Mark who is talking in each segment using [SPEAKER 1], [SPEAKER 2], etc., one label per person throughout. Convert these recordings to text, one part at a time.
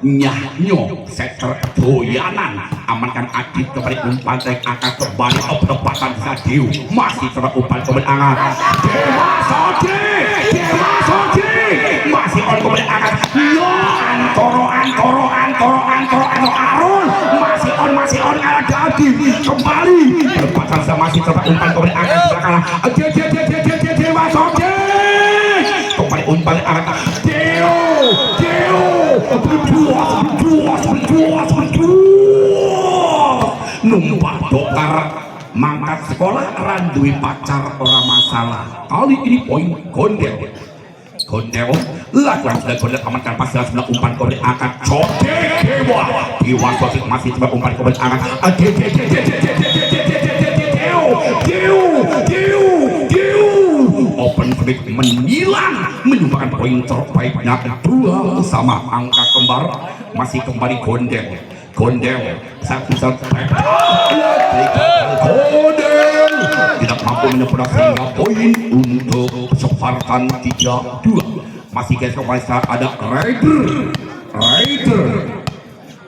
[SPEAKER 1] nyahnyo seter doyanan amankan adit kembali umpan teng angkat kembali perempatan Sadiu masih terumpan kembali angkat Dewa Soji masih on kembali angkat yo Antoro Arul masih on ala dadi kembali perempatan masih terumpan kembali angkat belakang Dewa Soji kembali umpan angkat numpak dokter mangkat sekolah randui pacar orang masalah kali ini poin gondel lakukan sudah gondel amankan pasal sebelah umpan kembali angkat Dewa Sosit masih coba umpan kembali angkat open break menilang menyumbangkan poin terbaiknya dua sama angka kembar masih kembali gondel satu gondel tidak mampu menyempurnakan sehingga poin untuk Spartan 3-2 masih guys kembali ada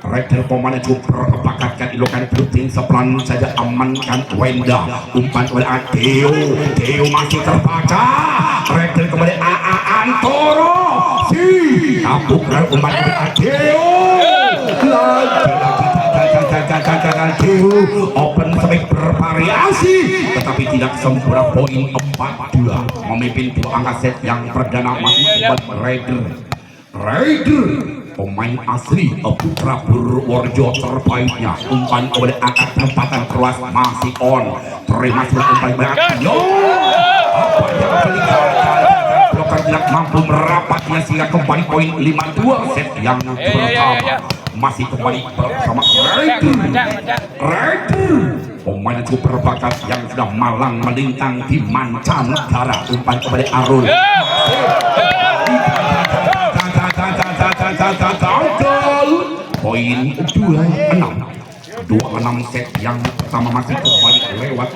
[SPEAKER 1] Raider pemain super bakatkan ilokan puting sepelan saja amankan Wenda umpan oleh Deo masih terbaca Raider kembali Antoro kapuk umpan oleh Deo lagi open sampai bervariasi tetapi tidak sempurna poin 4-2 memimpin dua angka set yang perdana masih Raider pemain asli Putra Purworejo terbaiknya umpan oleh angkat tempatan keras masih on terima umpan banyak apa yang blokan tidak mampu merapatnya sehingga kembali poin 5-2 set yang pertama masih kembali bersama Raider pemain super bakat yang sudah malang melintang di mancanegara umpan kembali Arul poin 26 set yang pertama masih kembali lewat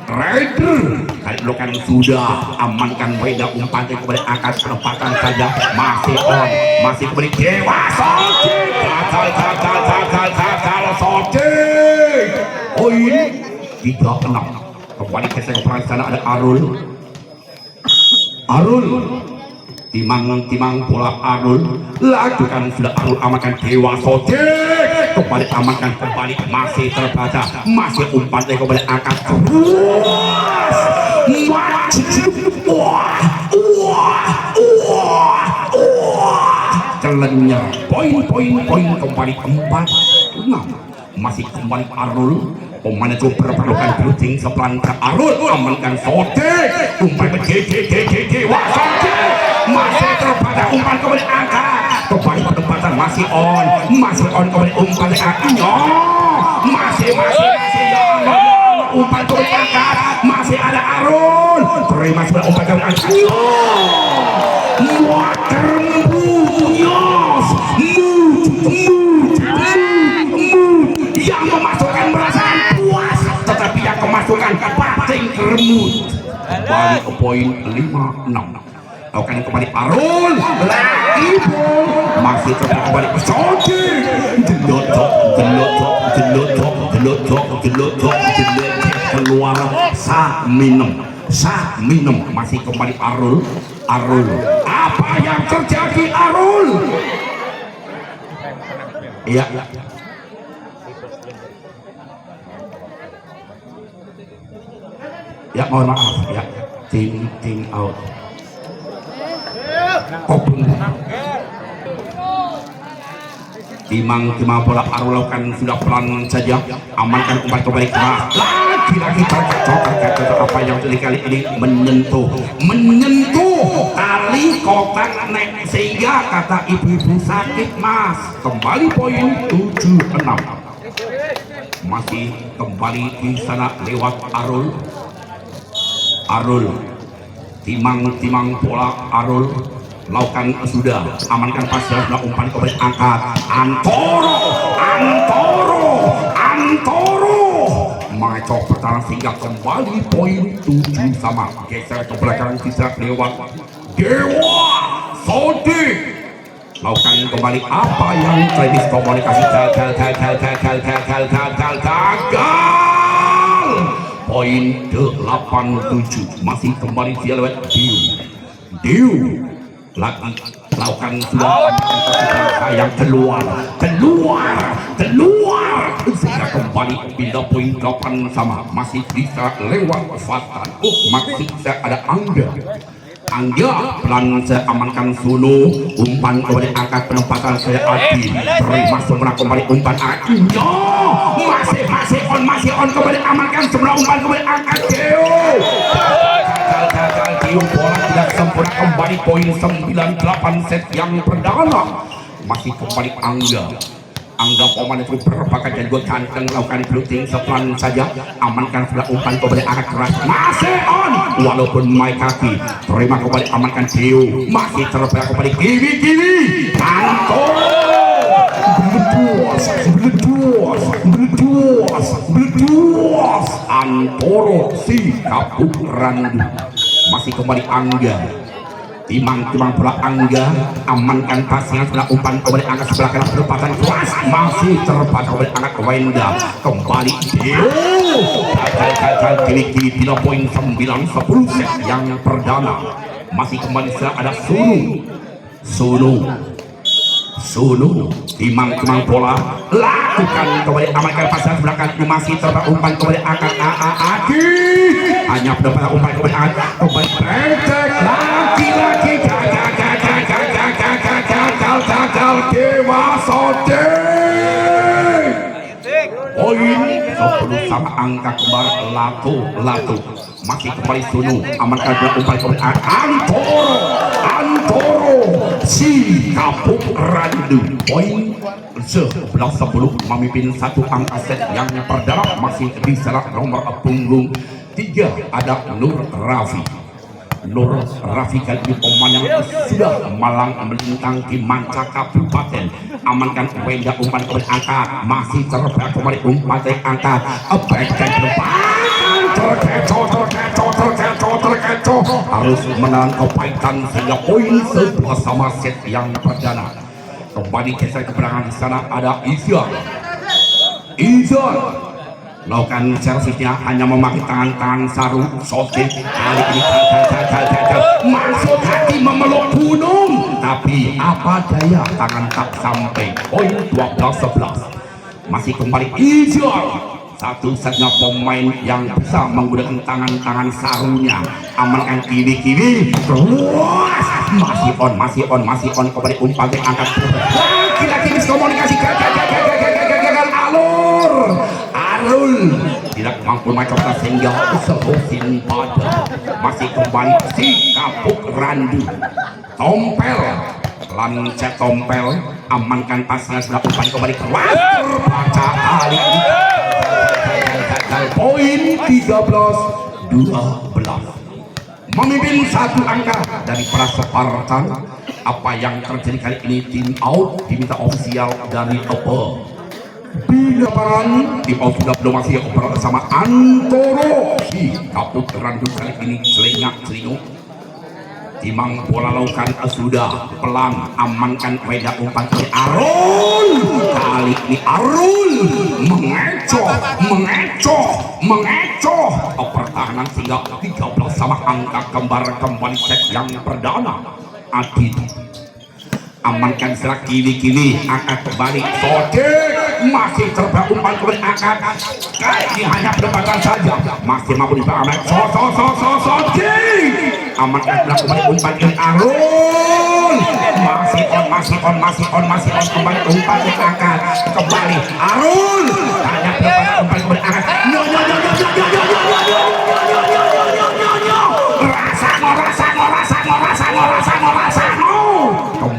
[SPEAKER 1] Raider kali blokan sudah amankan Weda umpan kembali angkat perempatan saja masih on masih kembali Dewa Soji gagal Soji poin 36 kembali ke sektor sana ada Arul timang bola Arul lakukan sudah Arul amankan Dewa Soji kembali amankan kembali masih terbaca masih umpan kembali angkat celennya poin kembali 4-6 masih kembali Arul pemain itu perlukan bluting sepelan ke Arul amankan Soji umpan Dewa Soji masih terbaca umpan kembali angkat kembali penempatan masih on kembali umpan kakinya masih umpan kembali angkat masih ada Arul terima sebelah umpan kembali angkat yang memasukkan perasaan puas tetapi yang kemasukan pating keremut kembali ke poin 5-6 akan kembali Arul lagi masih kembali ke Soji jelotok keluar sak minum masih kembali Arul apa yang terjadi Arul ya mohon maaf ya ting out timang bola Arul lakukan sudah pelan saja amankan kembali keras lagi tercocok apa yang kali ini menyentuh tali kotak nek sehingga kata ibu-ibu sakit mas kembali poin 7-6 masih kembali di sana lewat Arul timang bola Arul lakukan sudah amankan pasir sudah umpan kembali angkat Antoro mengecok pertahanan sehingga kembali poin 7 sama geser ke belakang bisa lewat Dewa Soji Lakukan kembali apa yang terjadi komunikasi gagal. Poin 87 masih kembali dia lewat Diu lagi lakukan sudah yang keluar sehingga kembali pindah poin 8 sama masih bisa lewat Fatan. Masih bisa ada Angga pelan saya amankan Sunu, umpan kembali angkat penempatan saya Adi, terima semua kembali umpan Angga, masih on kembali amankan semua umpan kembali angkat Deo, gagal Deo, bola tidak sempurna kembali poin 98 set yang perdana masih kembali Angga pemain itu berpakai dan gue kanteng lakukan blocking sepelan saja amankan sebelah umpan kembali angkat keras masih on walaupun main kaki terima kembali amankan Dio masih terbelah kembali kiri Antoro si Kapuk Randu masih kembali Angga Timang bola Angga amankan pasangan sebelah umpan kembali angkat sebelah kanan penempatan keras masih terbaca kembali angkat ke Wenda kembali Dio gagal kiri bila poin 9-10 set yang perdana masih kembali ada Sunu Timang bola lakukan kembali amankan pasangan sebelah kanan masih terbaca umpan kembali angkat Adi hanya penempatan umpan kembali angkat kembali pendek lagi gagal Dewa Sode poin 10 sama angka kembar Latu masih kembali Sunu amankan umpan kembali Antoro si Kapuk Randu poin 11-10 memimpin satu angka set yang perdana masih di salah nomor punggung 3 ada Nur Rafi kali ini pemain yang sudah malang melintang di Manca Kabupaten amankan Wenda umpan kembali angkat masih terbelah kembali umpan angkat baikkan terkecoh harus menahan kepaitan sehingga poin 11 sama set yang perdana kembali geser ke belakang di sana ada Izar lakukan servisnya hanya memakai tangan saru Sotik kali ini gagal masuk hati memeluk gunung tapi apa daya tangan tak sampai poin 12-11 masih kembali Izar satu-satunya pemain yang bisa menggunakan tangan sarunya amankan kiri masih on kembali umpan angkat lagi miskomunikasi gagal Arul tidak mampu mencoba sehingga sebutin pada masih kembali si Kapuk Randu Tompel lancet Tompel amankan pasnya sebelah umpan kembali keras terbaca Ali poin 13-12 memimpin satu angka dari para Spartan. Apa yang terjadi kali ini tim out diminta ofisial dari Bina Paran tim out sudah belum masih bersama Antoro si Kapuk Randu kali ini celingak-celinguk Timang bola lakukan sudah pelan amankan Weda umpan kali Arul kali ini Arul mengecoh pertahanan sehingga 13 sama angka kembar kembali set yang perdana Adit amankan serak kiri angkat kembali Sodik masih terbaik umpan kembali angkat ini hanya pendapatan saja masih mampu dipakai Sodik amankan serak kembali umpan kembali Arul masih on kembali umpan angkat kembali Arul hanya pendapatan umpan kembali angkat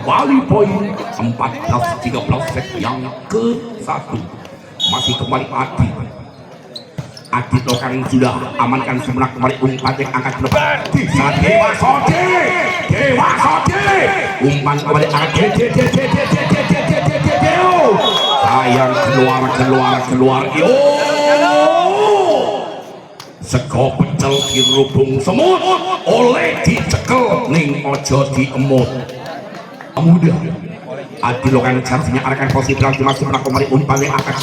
[SPEAKER 1] kembali poin 14-13 set yang ke-1 masih kembali Adit lokan sudah amankan sebelah kembali umpan yang angkat ke depan bisa Dewa Sode umpan kembali angkat sayang keluar sego pecel dirubung semut oleh dicekel ning ojo diemut muda Adilokan charge-nya arahkan posisi belakang masih belakang kembali umpan yang akan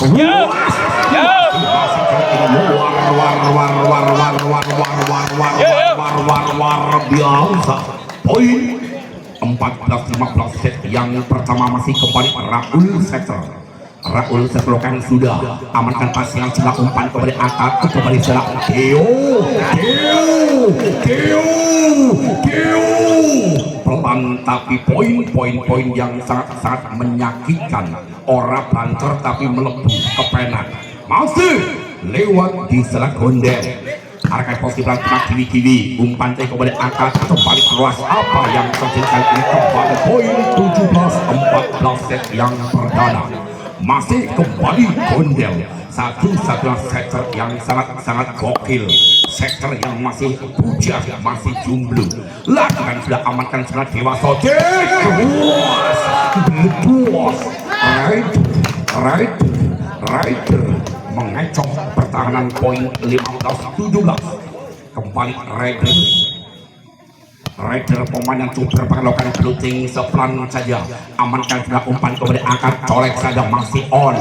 [SPEAKER 1] war biasa. Poin 14-15 set yang pertama masih kembali Raul Setter. Raul Setter sudah amankan pasangan celah umpan kembali angkat kembali celah Keo pelan tapi poin yang sangat menyakitkan. Ora banter tapi melebu ke penak masih lewat di selat gondel. Arahkan posisi belakang kiwi umpan kembali angkat kembali keluar. Apa yang terjadi ini kembali poin 17-14 set yang perdana masih kembali gondel. Satu-satunya sektor yang sangat gokil, sektor yang masih bujang, masih jomblo. Lakukan sudah amankan sudah dewasa. Rider mengecoh pertahanan poin 15-17. Kembali Rider pemain yang cukup berpakaian blocking sepelan saja. Amankan sudah umpan kembali angkat colek saja masih on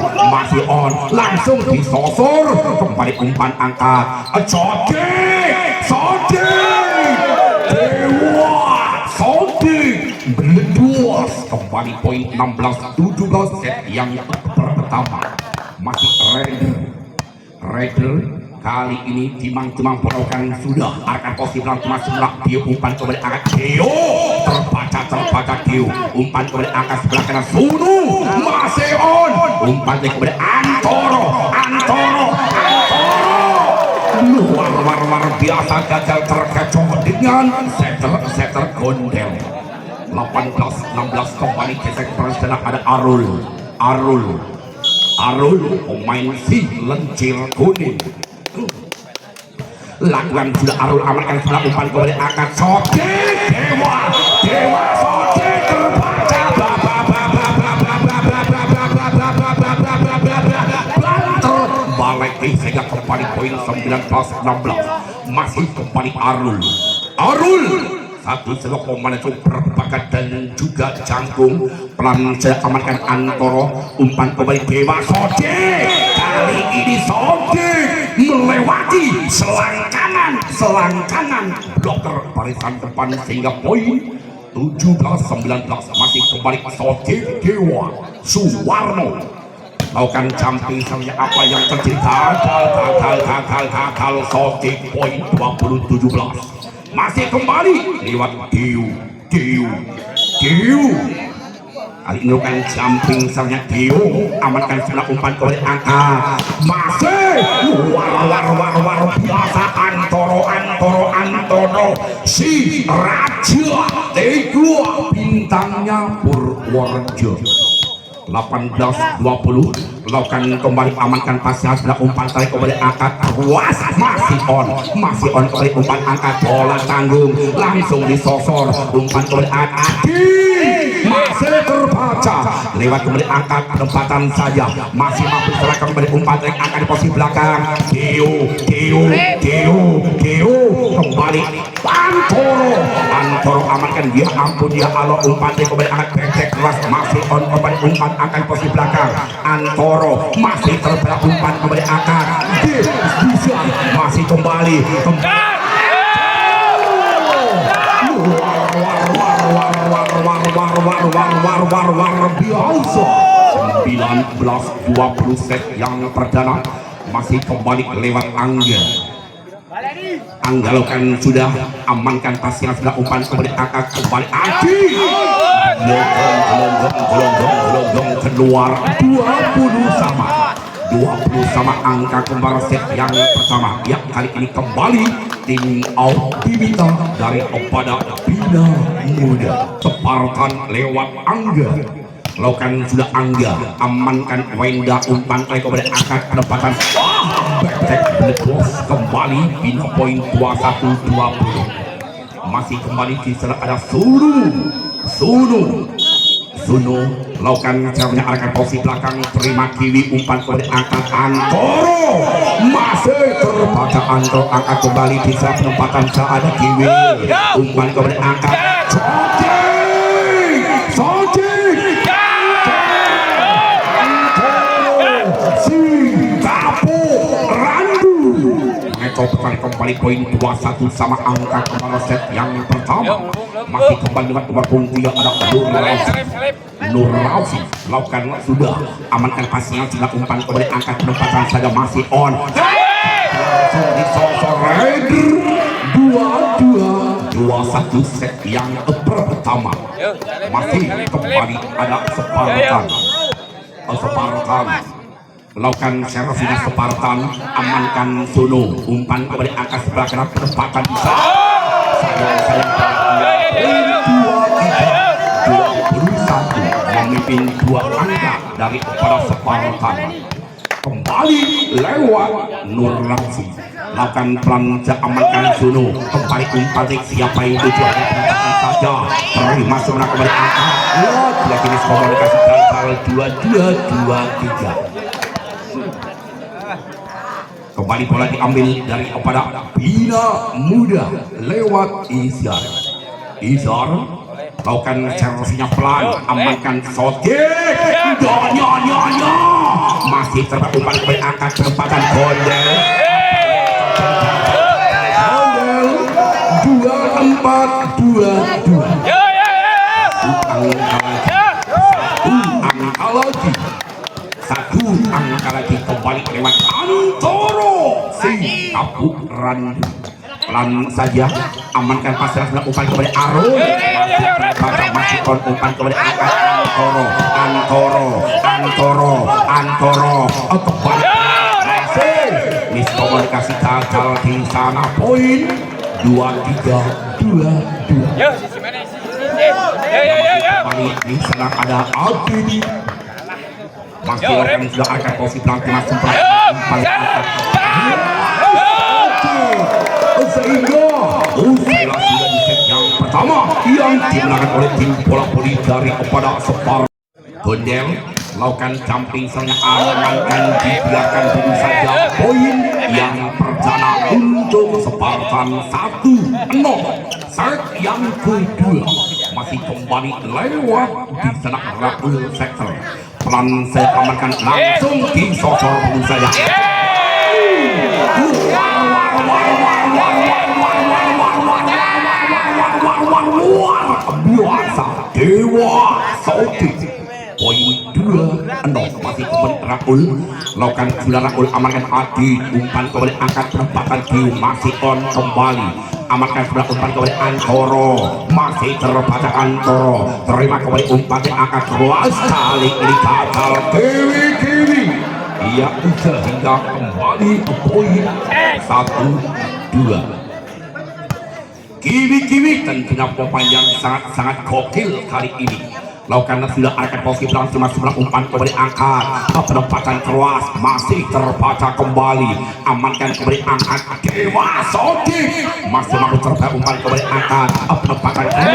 [SPEAKER 1] langsung disosor kembali umpan angkat Sodi berduas kembali poin 16-17 set yang pertama masih Rider kali ini timang perokan sudah akan posisi belakang sebelah dia umpan kembali angkat Keo terbaca Keo umpan kembali angkat sebelah kanan Sunu masih on umpan kembali Antoro luar biasa gagal terkecoh dengan setter gondel. 18-16 kembali gesek persenan ada Arul pemain si lencir kuning. Lakukan sudah Arul amankan sudah umpan kembali angkat Sodi Dewa Sodi terbaca balik sehingga kembali poin 19-16 masih kembali Arul satu selok pemain itu berbakat dan juga jangkung pelan saya amankan Antoro umpan kembali Dewa Sodi kali ini Sodi melewati selang kanan bloker barisan depan sehingga poin 17-19 masih kembali Sodi Dewa Suwarno lakukan jumping samanya apa yang terjadi gagal Sodi poin 20-17 masih kembali lewat Dio kali ini kan jumping samanya Dio amankan sebelah umpan kembali angka masih war biasa Antoro si Raja Tegua bintangnya Purworejo 18-20 lakukan kembali amankan pasangan sebelah umpan tarik kembali angkat ruas masih on kembali umpan angkat bola tanggung langsung disosor umpan kembali angkat masih terbaca lewat kembali angkat penempatan saja masih mampu serahkan kembali umpan tarik angkat di posisi belakang Keo kembali Antoro amankan dia ampun dia alo umpan tarik kembali angkat pendek keras masih on kembali umpan angkat di posisi belakang Antoro masih terbelah umpan kembali angkat bisa masih kembali war biasa 19-20 set yang perdana masih kembali lewat Angga lakukan sudah amankan pasangan sudah umpan kembali angkat kembali gelonggong keluar 20 sama angka kembar set yang pertama yang kali ini kembali tim Bimita dari Opada Bina Muda teparkan lewat Angga lakukan sudah Angga amankan Wenda umpan kembali angkat penempatan back kembali Bina poin 21-20 masih kembali di sana ada Sunu lakukan caranya arahkan posisi belakang terima kiwi umpan kembali angkat Antoro masih terbaca Antoro angkat kembali bisa penempatan saat ada kiwi umpan kembali angkat Sodi pesan kembali poin 21 sama angka kepala set yang pertama. Masih kembali dengan nomor punggung dia ada Nur Rausi. Lakukan sudah amankan pasnya sehingga umpan kembali angkat penempatan saja masih on. Dua satu set yang pertama. Masih kembali ada Spartan. Melakukan servisnya Spartan, amankan Sunu, umpan kembali angkat sebelah kanan penempatan bisa. Memimpin dua angka dari kepada Spartan. Kembali lewat Nur Ramsi. Lakukan pelan amankan Sunu, kembali umpan siapa yang tujuan penempatan saja. Terima sebenarnya kembali angka. Lihat ini komunikasi gagal 2-2-2-3. Kembali bola diambil dari kepada Bina Muda lewat Izar. Lakukan servisnya pelan, amankan Sotik. Masih terdapat umpan kembali angkat penempatan Gondel. 2-4-2-2. Satu angka lagi kembali lewat Antoro si Kapuk Randu. Pelan saja amankan pasir sebelah umpan kembali Arun. Masih umpan kembali angkat Antoro kembali miskomunikasi gagal di sana. Poin 2-3-2-2. Kembali di sana ada Aldi. Masih orang sudah akan posisi pelanti masuk sehingga usai sudah di set yang pertama yang dimenangkan oleh tim bola voli dari kepada Spartan. Gondel lakukan jumping soalnya amankan, dibiarkan dulu saja. Poin yang pertama untuk Spartan 1-0. Set yang kedua masih kembali lewat di sana Raul Sektor. Pelan saya amankan langsung disosor dulu saja. Biasa Dewa Sauti. Poin 2-0 masih kembali Raul. Lakukan sudah Raul amankan Adi, umpan kembali angkat penempatan Diu masih on kembali. Amankan sebelah umpan kembali Antoro, masih terbaca Antoro. Terima kembali umpan yang angkat keluar kali ini gagal Kiwi. Ia udah hingga kembali ke poin 1-2. Kiwi tentunya pemain yang sangat gokil kali ini. Lakukan sudah akan posisi langsung sebelah umpan kembali angkat penempatan keras masih terbaca kembali. Amankan kembali angkat Dewa Sotik masih mampu terbaca umpan kembali angkat penempatan kali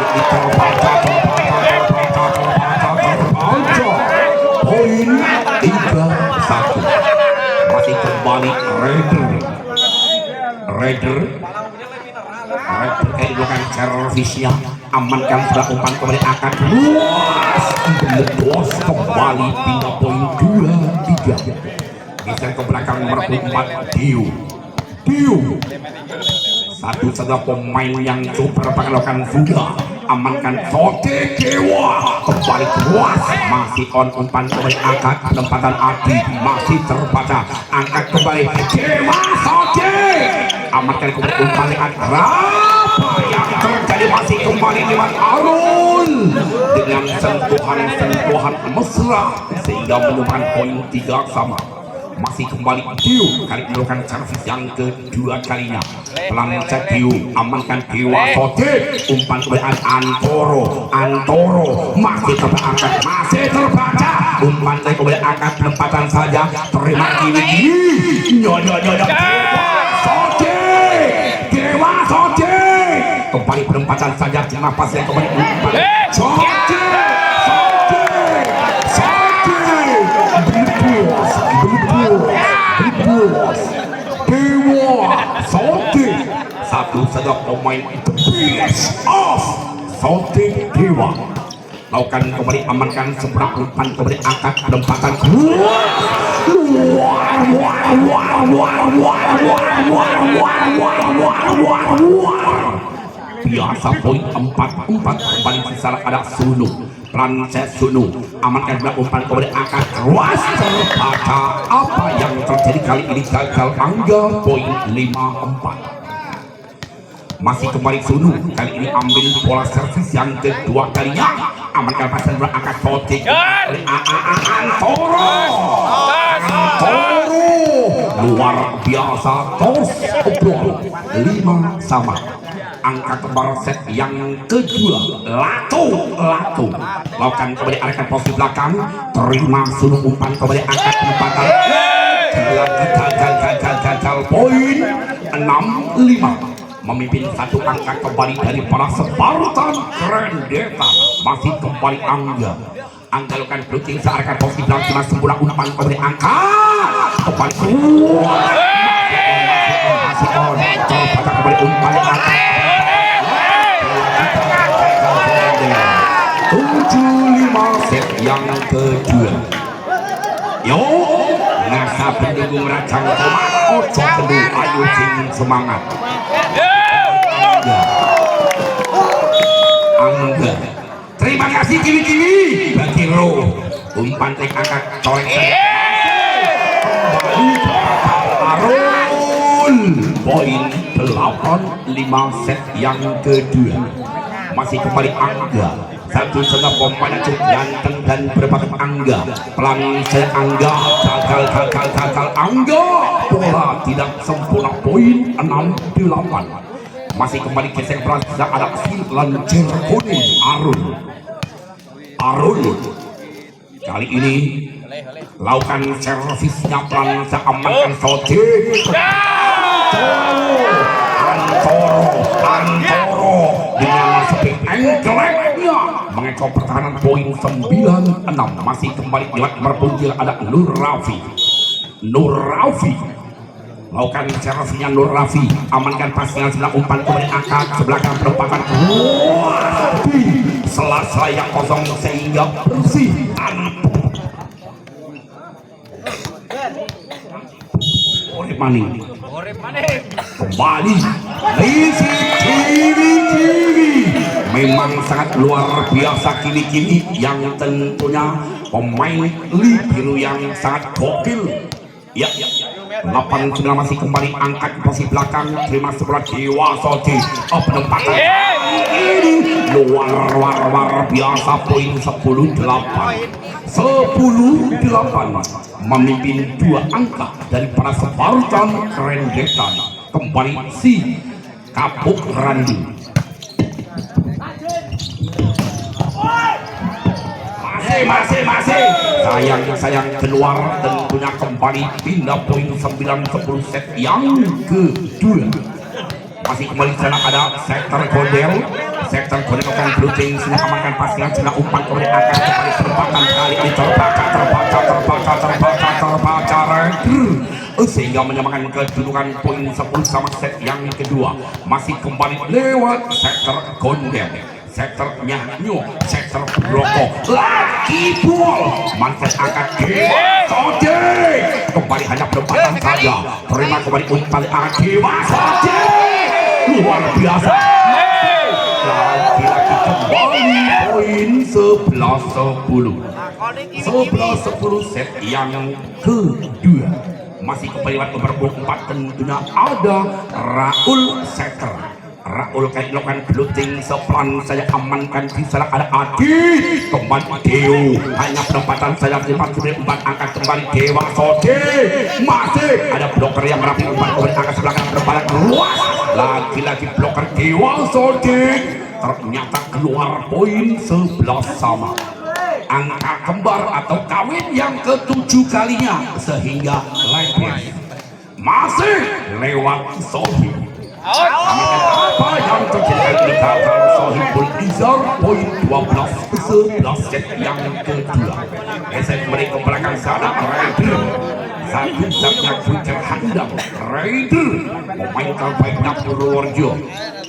[SPEAKER 1] ini terbaca. Poin 3-1 masih kembali Raider bukan servisnya, amankan sebelah umpan kembali akan luas meledos kembali hingga poin 2-3. Geser ke belakang nomor 4 Diu. Satu saja pemain yang super melakukan sudah amankan Sotik Dewa kembali luas masih on umpan kembali angkat penempatan Adi masih terbaca angkat kembali Dewa Sotik amankan kembali umpan angkat apa yang terjadi masih kembali lewat Arun dengan sentuhan mesra sehingga menemukan poin 3 sama. Masih kembali Diu kali melakukan servis yang kedua kalinya. Pelan Diu amankan Dewa Sotik umpan kembali Antoro masih terangkat masih terbaca umpan kembali angkat penempatan saja. Terima Kiwi Dewa Sotik kembali penempatan saja. Kenapa saya kembali umpan Sotik Dewa Sotik satu saja pemain the best of Sotik Dewa. Lakukan kembali amankan seberang umpan kembali angkat penempatan Biasa poin 44 kembali secara ada Sunu Pranses Sunu amankan bola umpan kemudian angkat keras terbaca apa yang terjadi kali ini gagal angga poin 54 masih kembali Sunu kali ini ambil bola servis yang kedua kalinya amankan pasan bola angkat Sotik Antoro luar biasa tos obrol 5-5 angka kembar set yang kedua Lato lakukan kembali arahkan posisi belakang terima Sunu umpan kembali angkat penempatan gagal poin 6-5 memimpin satu angka kembali dari para Spartan Rendeta masih kembali Angga lakukan blocking searahkan posisi belakang cuma sembulah umpan kembali angkat kembali masih on terbaca kembali umpan angkat 7-5 set yang kedua yo ngasa pendukung Rajang Tomat ojo kedu ayo sing semangat Angga terima kasih kiwi bagi Ro umpan tek angkat corek Arul poin 8-5 set yang kedua masih kembali Angga satu setengah pemain cukup ganteng dan berbakat Angga pelan Angga gagal Angga bola tidak sempurna poin 6-8 masih kembali geser pelan ada lancer kuning Arul kali ini lakukan servisnya pelan amankan Sotik Antoro dengan speed engkeleknya mengekor pertahanan poin 9-6 masih kembali di berpunjil ada Nur Rafi lakukan servisnya Nur Rafi amankan pasangan sebelah umpan kemudian angkat sebelah kanan penempatan selasa yang kosong sehingga bersih Orep Maning kembali Kiwi memang sangat luar biasa kini yang tentunya pemain biru yang sangat gokil ya 8-9 masih kembali angkat posisi belakang terima sebelah Dewa Soji penempatan ini luar biasa poin 10-8 memimpin 2 angka dari para Spartan Rendetan kembali si Kapuk Randi masih sayang keluar tentunya kembali pindah poin 9-10 set yang kedua masih kembali sana ada sektor Kodel akan blocking sudah amankan pasangan sudah umpan kemudian akan kembali penempatan kali ini terbaca sehingga menyamakan kedudukan poin 10 sama set yang kedua masih kembali lewat sektor Kodel sektornya sektor Broko lagi bol manfaat angkat Sotik kembali hanya penempatan saja terima kembali umpan angkat Sotik luar biasa lagi-lagi kembali poin 11-10 set yang kedua masih kembali waktu berbuat tentunya ada Raul kayak lakukan blocking sepelan saya amankan di sana ada Adi kembali Dew hanya penempatan saya 4-4 angkat kembali Dewa Sotik masih ada bloker yang merapi umpan kemudian angkat sebelah kanan penempatan luas lagi-lagi bloker Dewa Sotik ternyata keluar poin 11 sama angka kembar atau kawin yang ke-7 kalinya sehingga lepes masih lewat Sohib apa yang terjadi di gagal Sohibul Izar poin 12-11 set yang kedua geser kembali ke belakang sana Raider satu-satunya Twitter handang Raider pemain terbaik dapur Purworejo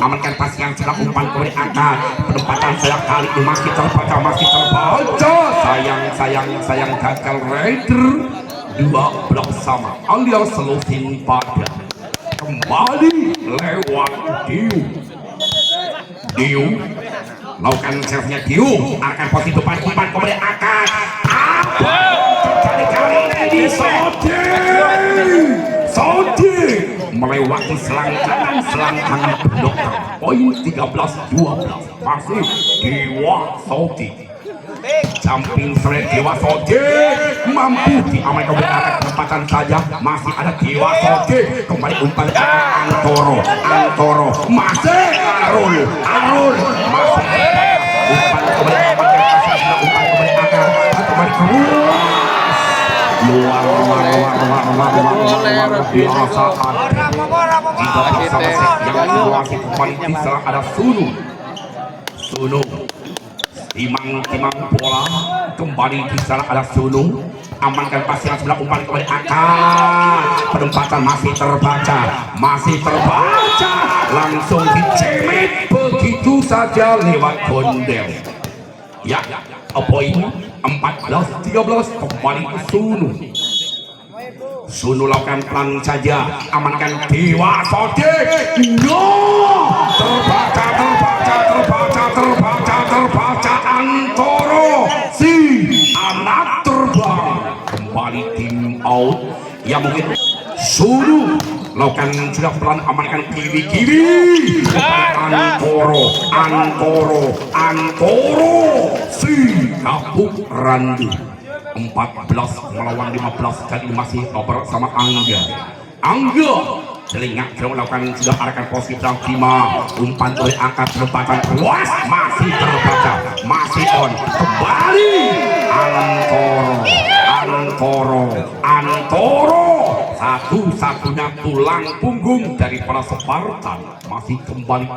[SPEAKER 1] amankan pas yang sedang umpan kembali angkat penempatan sayap kali ini masih terbaca sayang gagal Raider 12 sama alias selusin pada kembali lewat Diu lakukan servisnya Diu akan posisi depan umpan kembali akan apa kali ini Sodi melewati selang kanan blok poin 13-12 masih Dewa Sodi samping seret Dewa Sodi mampu diamankan oleh arah kesempatan saja masih ada Dewa Sodi kembali umpan Antoro masih Arul masih umpan kembali umpan kembali akar kembali keluar luar biasa jika bersama yang masih kembali di salah ada Sunu timang bola kembali di sana ada Sunu amankan pasir sebelah umpan kembali akar penempatan masih terbaca langsung dicemit begitu saja lewat Gondel ya poin 14-13 kembali ke Sunu lakukan pelan saja amankan Dewa Sodi terbaca Antoro si anak terbang kembali tim out ya mungkin Sunu lakukan sudah pelan amankan kiri Antoro si Kapuk Randu 14 melawan 15 kali masih bersama Angga telinga melakukan sudah arahkan posisi dalam 5 umpan oleh angkat penempatan luas masih terbaca masih on kembali Antoro satu-satunya tulang punggung dari para Spartan masih kembali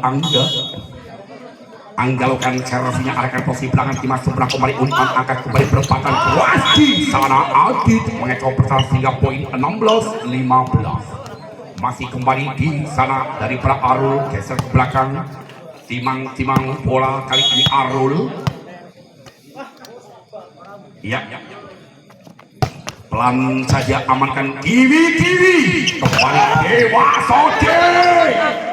[SPEAKER 1] Angga lakukan servisnya arahkan posisi belakang timah sebelah kembali umpan angkat kembali penempatan luas di sana Adit mengekor pertahanan sehingga poin 16-15 masih kembali di sana dari para Arul geser ke belakang timang bola kali ini Arul ya pelan saja amankan kiri kembali Dewa Sodi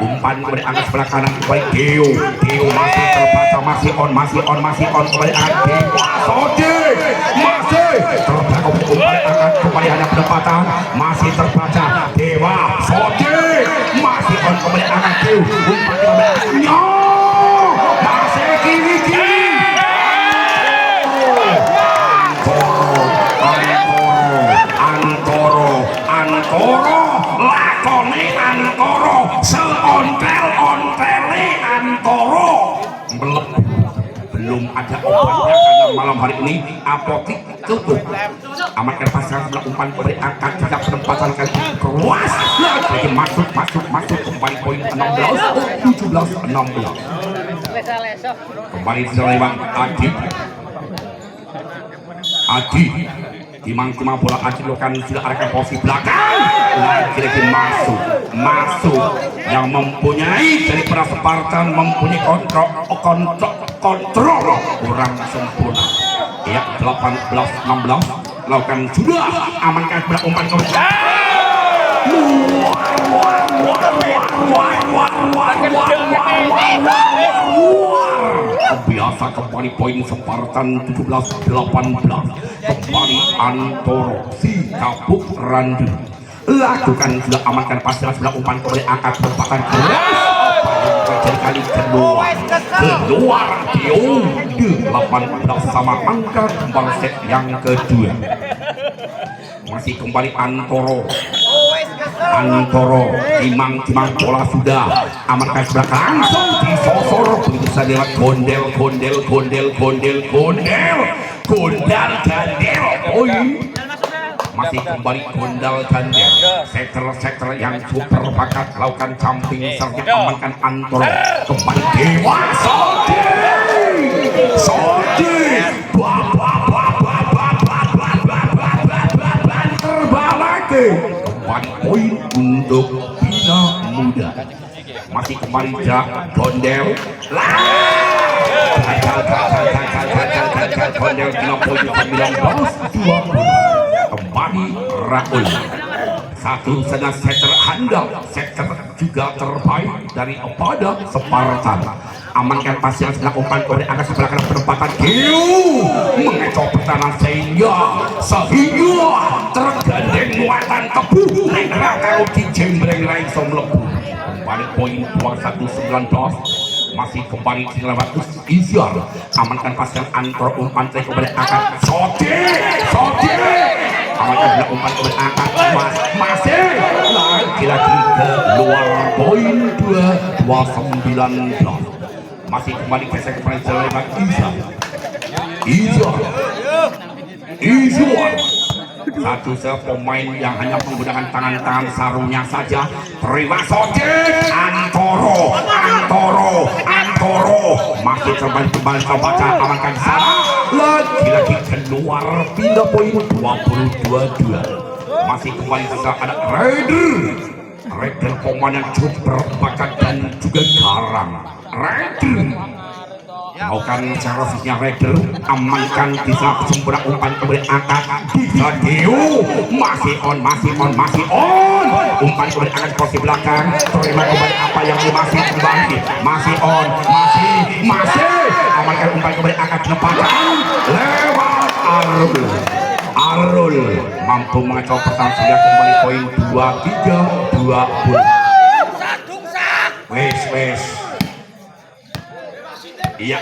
[SPEAKER 1] umpan kembali angkat sebelah kanan kembali Deo masih terbaca masih on kembali angkat Dewa Sodi masih terbaca kembali angkat kembali hanya penempatan masih terbaca Dewa Sodi masih on kembali angkat Deo umpan kembali masih kiri Antoro lakone Antoro seontel-ontele Antoro belum ada obatnya karena malam hari ini apotik tutup amankan pasangan sebelah umpan beri angkat tidak penempatan kali keluas lagi masuk kembali poin 16-16 kembali lewat Adi timang bola Adi lakukan sudah arahkan posisi belakang lagi masuk yang mempunyai dari para Spartan mempunyai kontrol kurang sempurna ya 18-16 lakukan sudah amankan sebelah umpan biasa kembali poin Spartan 17-18 kembali Antoro si Kapuk Randu lakukan sudah amankan pasir sebelah umpan kembali angkat penempatan kali keluar Diode 18 sama angka kembali set yang kedua masih kembali Antoro timang bola sudah amankan sebelah langsung disosor begitu saja lewat gondal masih kembali gondal gandel sektor yang super bakat lakukan camping serta amankan Antoro kembali Dewa Sodi terbalik kembali poin untuk Bina Muda masih kembali gondel gondel Bina poin 19-20 kembali kembali Raul. Satu saja setter handal, setter juga terbaik dari pada Spartan. Amankan pasien sebelah umpan kemudian angkat sebelah kanan penempatan Dio mengecoh pertahanan sehingga tergandeng muatan tebu neraka uji jembreng langsung melebu. Balik poin 21-19 masih kembali dilewat Izyar. Amankan pasien antara umpan kemudian angkat Soti amankan sebelah umpan kemudian angkat masih lagi keluar poin 22-19. Masih kembali gesek kepada lewat Izyar. Satu pemain yang hanya menggunakan tangan-tangan sarungnya saja. Terima Sotik Antoro masih kembali terbaca amankan sana lagi keluar pindah poin 22-2. Masih kembali juga ada Raider pemain yang cukup berbakat dan juga garang. Raider melakukan servisnya Raider, amankan di saat sempurna umpan kemudian angkat bisa Dio masih on umpan kemudian angkat posisi belakang terima kembali apa yang masih kembali masih on amankan umpan kemudian angkat lepaskan lewat Arul mampu mengacau pertahanan sudah kembali poin 23-20. Wes Iya.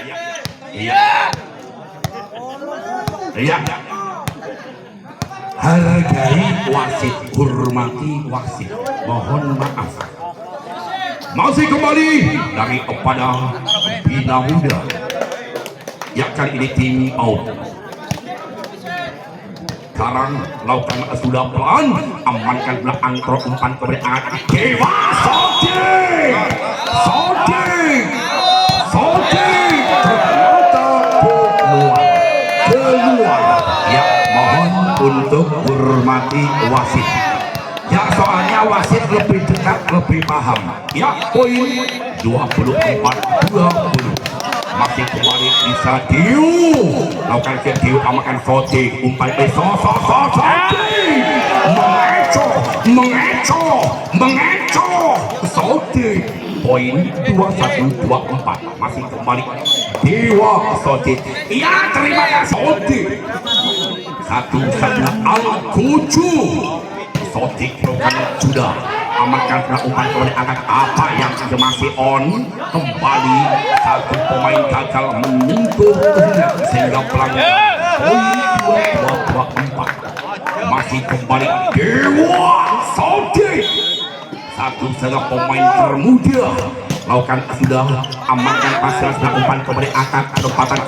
[SPEAKER 1] Hargai wasit, hormati wasit. Mohon maaf. Masih kembali dari kepada Bina Muda. Ya kali ini tim out. Sekarang lakukan sudah pelan, amankan belah antro umpan kemudian Dewa Sotik ternyata keluar. Ya mohon untuk hormati wasit. Ya soalnya wasit lebih dekat, lebih paham. Ya poin 24-20. Masih kembali bisa Dio lakukan ke Dio amakan Sotik umpan Sotik mengecoh Sotik poin 21-24. Masih kembali Dewa Sotik. Ya terima kasih Sotik satu saja Al-Kucu Sotik sudah amankan umpan kemudian angkat apa yang masih on kembali satu pemain gagal menyentuh sehingga pelanggan poin 22-24. Masih kembali Dewa Sotik satu saja pemain termuda lakukan sudah amankan pasal sudah umpan kemudian angkat tempatan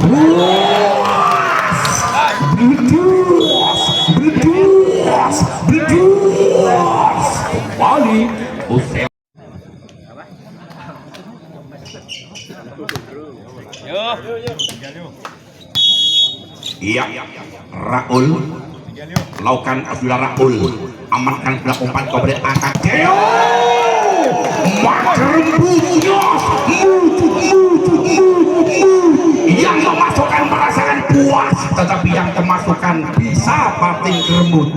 [SPEAKER 1] berduas kembali usai. Iya Raul lakukan sudah Raul amankan sudah umpan kemudian angkat Deo yang memasukkan perasaan puas tetapi yang kemasukan bisa batin keremut.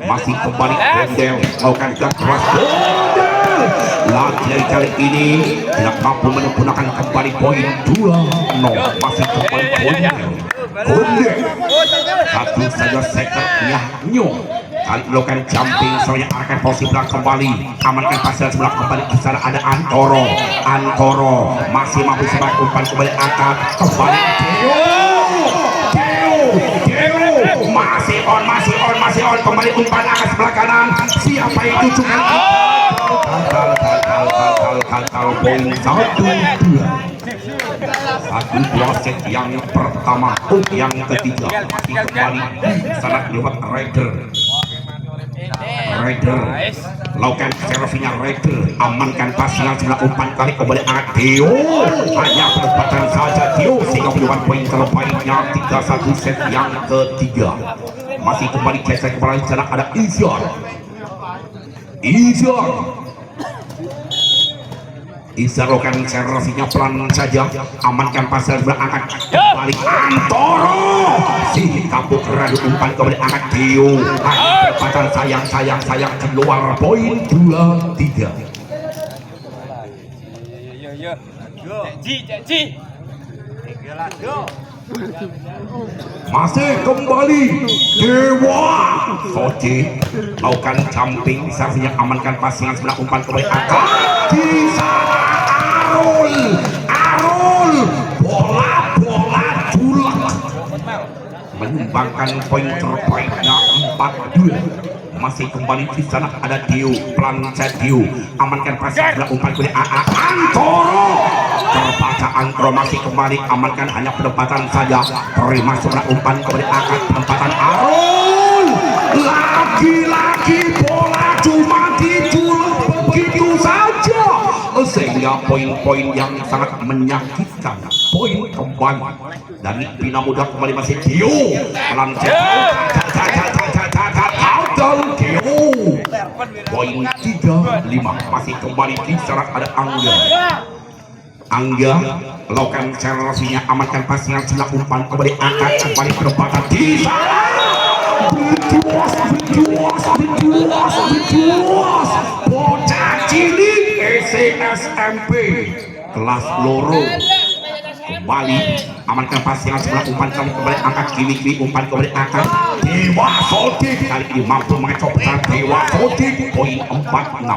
[SPEAKER 1] Masih kembali Bendel lakukan keras lagi kali ini tidak mampu menggunakan kembali poin 2-0. Masih kembali poin Konde satu saja sekernya Nyo kali melakukan jumping soalnya akan posisi belakang kembali amankan pasal sebelah kembali di sana ada Antoro masih mampu sebagai umpan kembali angkat kembali Deo masih on kembali umpan angkat sebelah kanan siapa itu cuma gagal poin 1-2 set yang pertama yang ketiga masih kembali sangat lewat Raider lakukan servisnya Raider amankan pasnya sebelah umpan kali kembali Dio hanya penempatan saja Dio sehingga menyumbang poin terbaiknya 3-1 set yang ketiga. Masih kembali gesek kembali sana ada Izyar lakukan servisnya pelan saja amankan pasal berangkat kembali Antoro si kabut radu umpan kembali angkat Dio perempatan sayang keluar poin 2-3. Masih kembali Dewa Soji lakukan jumping, servisnya amankan pasangan sebelah umpan kembali angkat di sana Arul bola julek menyumbangkan poin terbaiknya 4-2. Masih kembali di sana ada Dio, pelan Dio amankan pasangan sebelah umpan kembali Antoro terbaca Antoro masih kembali amankan hanya penempatan saja, terima sebelah umpan kembali angkat penempatan Arul, lagi-lagi bola cuma diculek begitu saja sehingga poin-poin yang sangat menyakitkan. Poin kembali dari Bina Muda kembali masih Dio pelan poin 3-5 masih kembali di sana ada Angga lakukan servisnya amankan pasangan sebelah umpan kembali angkat kembali penempatan di sana berjuas bocah cilik SMP kelas loro kembali amankan pasangan sebelah umpan kembali angkat kiri umpan kembali angkat Dewa Sodik kali ini mampu mengecopkan Dewa Sodik poin 4-6.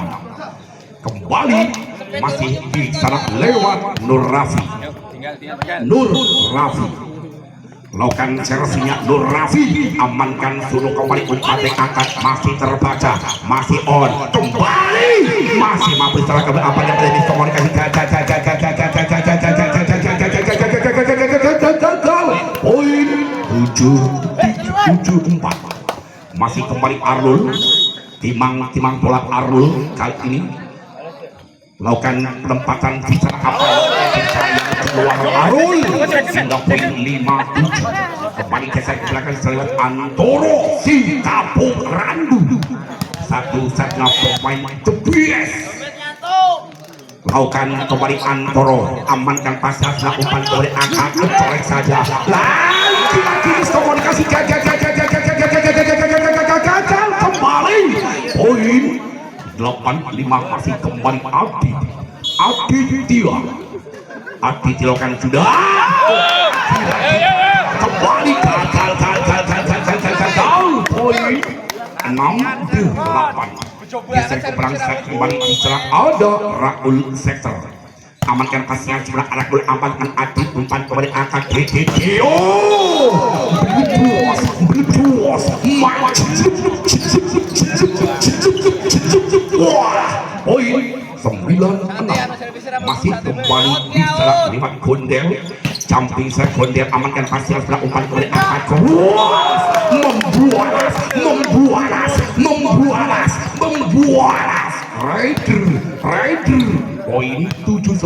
[SPEAKER 1] Kembali masih di sana lewat Nur Rafi lakukan servisnya Nur Rafi amankan suruh kembali umpan angkat masih terbaca masih on kembali masih mampu setelah kembali apa yang terjadi komunikasi poin 7-4 masih kembali Arul timang bola Arul kali ini lakukan penempatan bisa apa yang keluar Arul sehingga poin 5-7 kembali geser ke belakang selewat Antoro si Kapuk Randu satu-satunya pemain the best lakukan kembali Antoro amankan pasal setelah umpan kembali angkat colek saja lagi komunikasi gagal kembali poin 8-5 masih kembali Adi dilakukan sudah kembali gagal poin 6-8 geser ke belakang kembali diserang ada Raul Sektor amankan pasangan sebelah Raul amankan Adi umpan kembali angkat Dio berjuas poin 9-6 masih kembali diserang lewat Gondel jumping set Gondel amankan pasangan sebelah umpan kembali angkat membualas Rider poin 7-9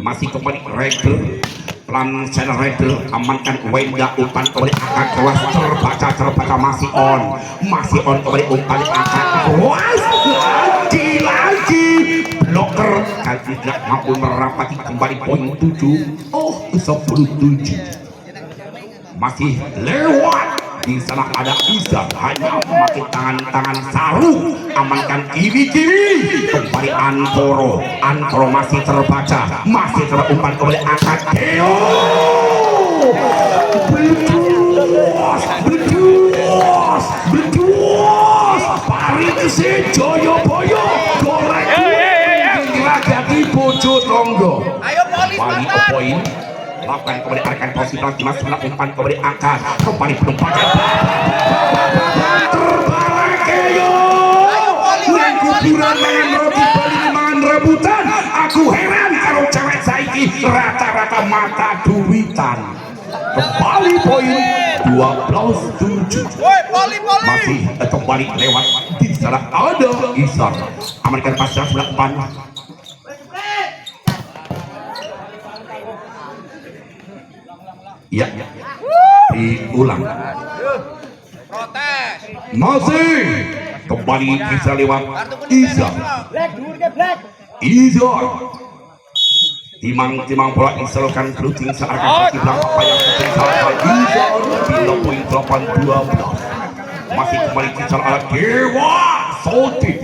[SPEAKER 1] masih kembali Rider pelan channel Rider amankan Wenda umpan kembali angkat kelas terbaca masih on kembali umpan angkat lagi blocker kali tidak mampu merapati kembali poin 7-17 masih lewat di sana ada Izan hanya memakai tangan sarung amankan kiri kembali Antoro masih terbaca masih terumpan kembali angkat Theo berjuas paling si Joyoboyo goreng jadi bojot longgo balik ke poin lakukan kembali arkan posisi mas sebelah umpan kembali angkat kembali penempatan terbalik keyo kuburan dengan roti baliman rebutan aku heran kalau cewek saiki rata-rata mata duitan kembali poin 12-7 masih kembali lewat di sana ada Isan amankan pasang sebelah umpan ya diulang masih kembali bisa lewat Izar timang bola inselkan keruting searkan kaki belakang apa yang terjadi Izar di poin 8-12 masih kembali bicara ala Dewa Sotik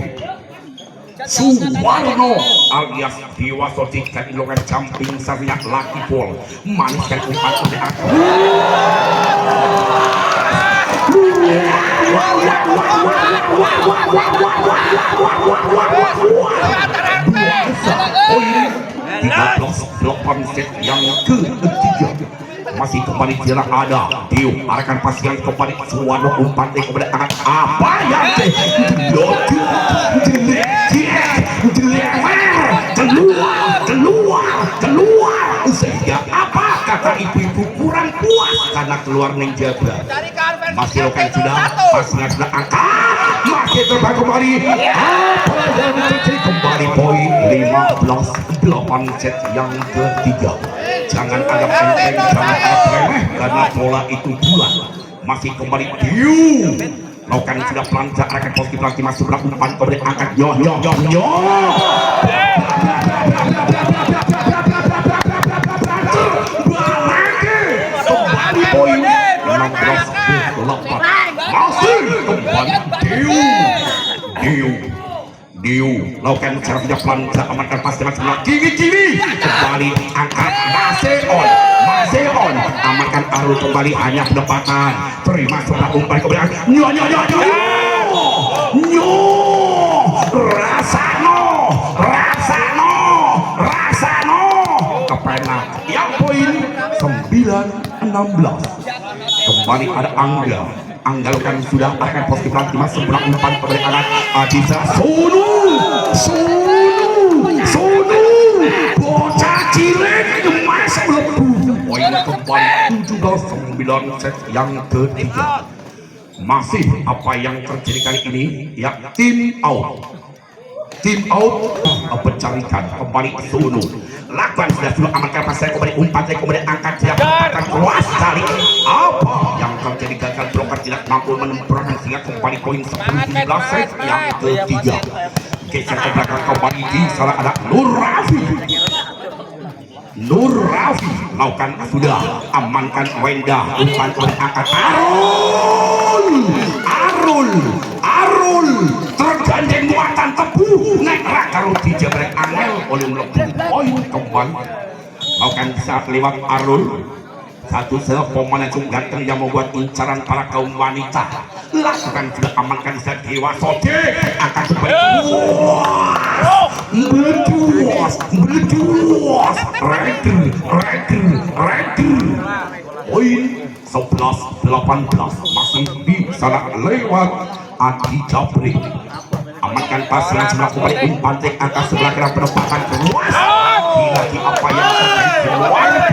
[SPEAKER 1] Suwarno alias Dewa Sotik dan ilongan camping sarinya laki pol maniskan umpan oleh aku delapan set yang ketiga masih kembali tidak ada Dio arahkan pasian kembali Suwarno umpan kepada tangan apa yang keluar sehingga apa kata ibu-ibu kurang puas karena keluar menjaga masih lokan sudah pasian sudah angkat masih terbang kembali apa yang terjadi kembali poin 15-8 set yang ketiga. Jangan anggap enteng, jangan anggap remeh karena bola itu bulat. Masih kembali Diu lakukan sudah pelancar akan posisi pelatih masuk berat umpan kembali angkat yo kembali poin 16-8 masih kembali Diu lakukan secara tidak pelancar amankan pas dengan sebelah kiri kembali angkat masih on amankan Arul kembali hanya pendapatan terima sebelah umpan kembali Rasano kepenak yang poin 9-16 kembali ada Angga lakukan sudah akan positif pelatih masuk sebelah umpan kembali angkat Adisa Sunu bocah cilik emas melebu poinnya kembali 17-9 set yang ketiga masih apa yang terjadi kali ini ya tim out pencarikan kembali Sunu lakukan sudah amankan pasal kembali umpan kembali angkat siap akan keluar kali apa yang terjadi gagal bloker tidak mampu menempurkan sehingga kembali poin 10-17 set yang ketiga geser ke belakang kembali di salah ada Nur Rafi lakukan sudah amankan Wenda umpan kembali angkat Arul tergandeng muatan tebu naik rakar dijabrek angel oleh melebu poin kembali lakukan saat lewat Arul satu pemain yang ganteng yang membuat incaran para kaum wanita lakukan sudah amankan saat Dewa Sotik akan kembali berjuas ready poin 11-18 masih bisa lewat Adi Japri amankan pasien sebelah kembali umpan angka sebelah kira penempatan luas lagi apa yang terjadi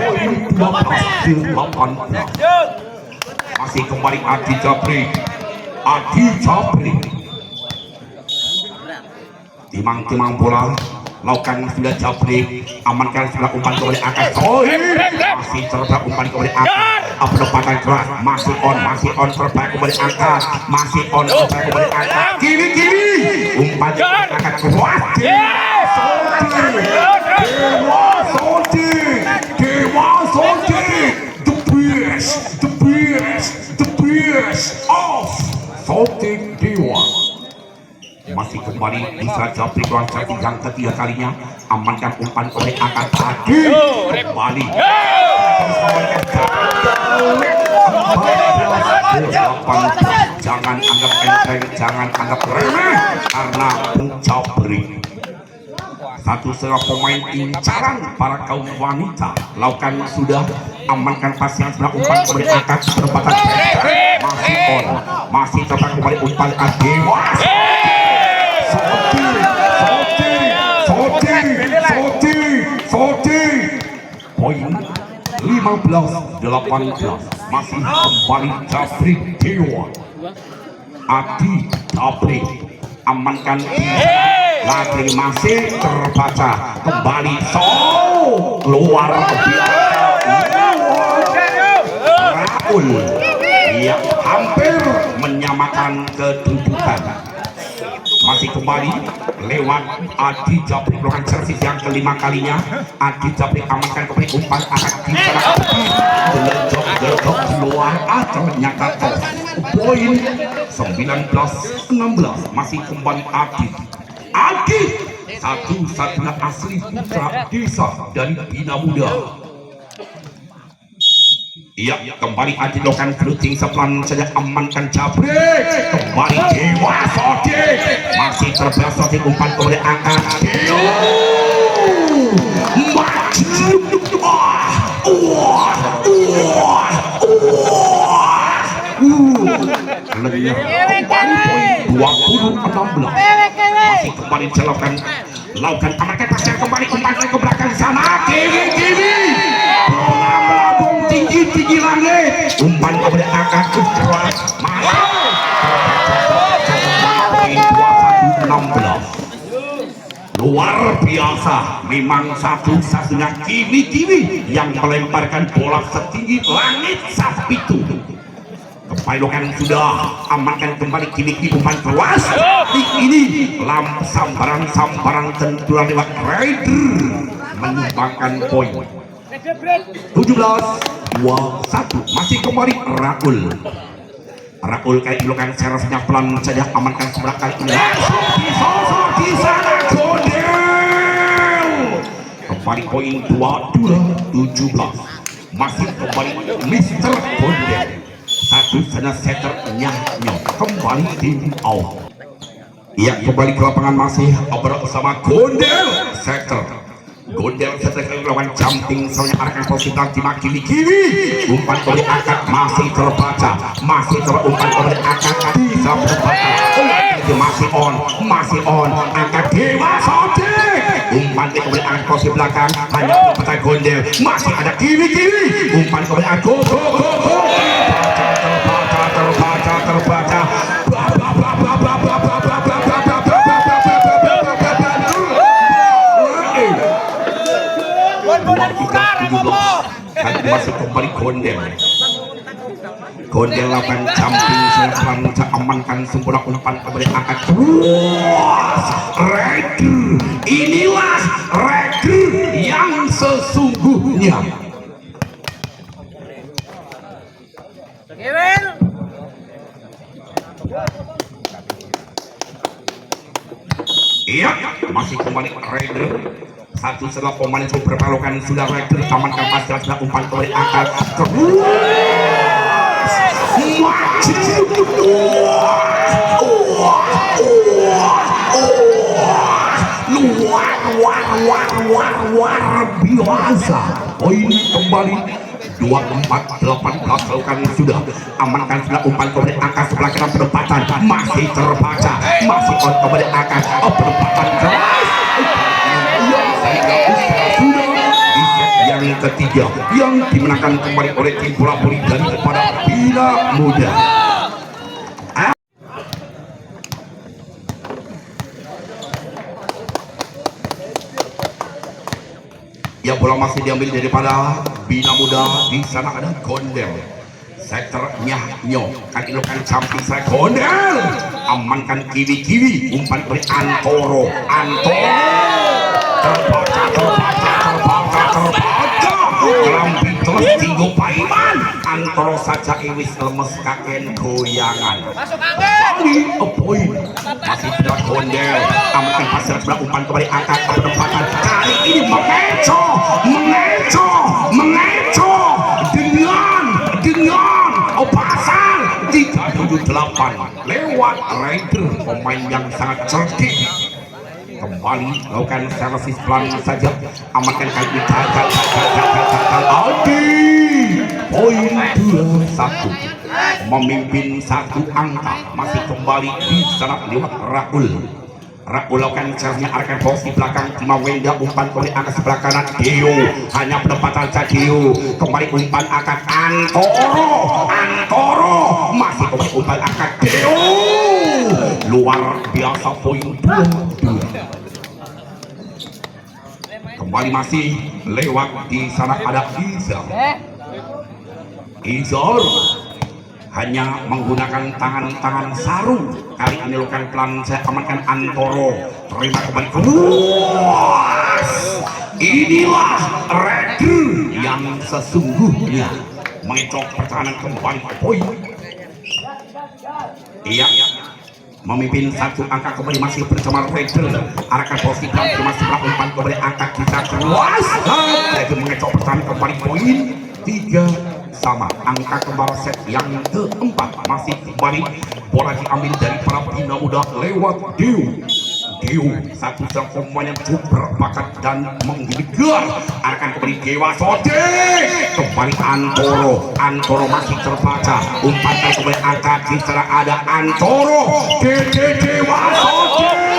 [SPEAKER 1] poin 12-18 masih kembali Adi Japri timang bola lakukan sudah Japri amankan sebelah umpan kembali angkat masih terbelah umpan kembali angkat penempatan keras masih on terbelah kembali angkat masih on terbelah kembali angkat kiri umpan angkat keluar Dewa Sotik the best of Sotik Dewa masih kembali bisa Japri keluar yang ketiga kalinya amankan umpan oleh angkat kaki kembali jangan anggap enteng jangan anggap remeh karena Japri satu setengah pemain incaran para kaum wanita lakukan sudah amankan pasien sebelah umpan kembali angkat penempatan masih tetap kembali umpan Dewa Sotik poin 15-18 masih kembali Japri Dewa Adi Japri amankan lagi masih terbaca kembali luar Raul yang hampir menyamakan kedudukan masih kembali lewat Adi Japri melakukan servis yang kelima kalinya. Adi Japri amankan kembali umpan akan diserang geledok keluar ternyata tos. Poin 19-16 masih kembali Adi satu-satunya asli putra desa dari Bina Muda. Iya, kembali Adi lakukan shooting sepelan saja amankan Japri. Kembali Dewa Sodik masih terbiasa di umpan kemudian angkat kembali poin 20-16 masih kembali dilakukan amankan pasir kembali umpan ke belakang sana kiri bola melambung tinggi langit umpan kemudian angkat ke keras poin 21-16 luar biasa memang satu-satunya Kiwi yang melemparkan bola setinggi langit saat itu. Kembali sudah amankan kembali Kiwi umpan keras ini sambaran tentuan lewat Raider menyumbangkan poin 17-21 masih kembali Raul kayak dilakukan servisnya pelan saja amankan sebelah kali ini di sana Gondel kembali poin 22-17 masih kembali Mr. Gondel satu sana setter Nyanyo kembali tim out. Ia kembali ke lapangan masih bersama Gondel setter melawan jumping soalnya arahkan posisi nanti Kiwi umpan kembali angkat masih terbaca umpan kembali angkat bisa berbaca masih on angkat Dewa Sodik umpan kembali angkat posisi belakang hanya berbaca Gondel masih ada Kiwi umpan kembali angkat go terbaca masih kembali Gondel lakukan jumping selang amankan sempurna umpan kembali angkat Raider inilah Raider yang sesungguhnya. Iya, masih kembali Raider satu setelah pemain berpalukan sudah Raider amankan pasca sudah umpan kembali angkat luar biasa poin kembali 24-18 lakukan sudah amankan sudah umpan kemudian angkat sebelah kanan penempatan masih terbaca masih on kemudian angkat penempatan keras sudah di set yang ketiga yang dimenangkan kembali oleh tim bola voli daripada Bina Muda. Ya bola masih diambil daripada Bina Muda. Di sana ada Gondel setter Nyanyo kan ilukan samping saya Gondel amankan Kiwi umpan dari Antoro terbaca lampi terus tinggu Paiman Antoro saja iwis lemes kaken goyangan masuk angin poin masih tidak Gondel amankan pasir sebelah umpan kembali angkat penempatan kali ini mengecoh dengan pasal 378 lewat Raider pemain yang sangat cerdik kembali lakukan servis pelan saja amankan kali ini Aldi poin 21 memimpin satu angka masih kembali di sana lewat Raul lakukan servisnya arahkan posisi belakang Cima Wenda umpan kembali angkat sebelah kanan Dio hanya penempatan Dio kembali umpan angkat Antoro masih kembali umpan angkat Dio luar biasa poin 22 kembali masih lewat di sana ada Izar hanya menggunakan tangan-tangan sarung. Kali ini lakukan pelan saya amankan Antoro, terima kembali keluas. Inilah Raider yang sesungguhnya mengecoh pertahanan kembali ke poin. Iya, memimpin satu angka kembali masih bersama Raider. Arahkan posisi belakang masih sebelah umpan kembali angka kita keluas. Raider mengecoh pertahanan kembali poin 3 sama. Angka kembali set yang keempat masih kembali bola diambil dari para pembina muda lewat Dio. Satu pemain yang cukup berbakat dan menggigil. Arahkan kembali Dewa Sote, kembali Antoro masih terbaca. Umpan kembali angka di sana ada Antoro. Dewa Sote.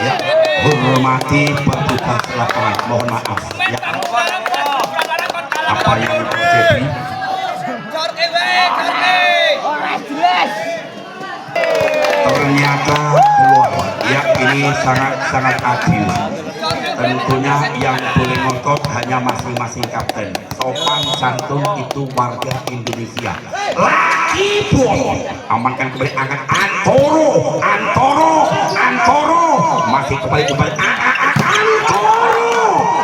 [SPEAKER 1] Ya, hormati petugas lapangan, mohon maaf ya apa yang terjadi. Ternyata keluar ya, ini sangat adil. Tentunya yang boleh ngotot hanya masing-masing kapten. Sopan santun itu warga Indonesia. Lagi bom amankan kembali angkat Antoro masih kembali Antoro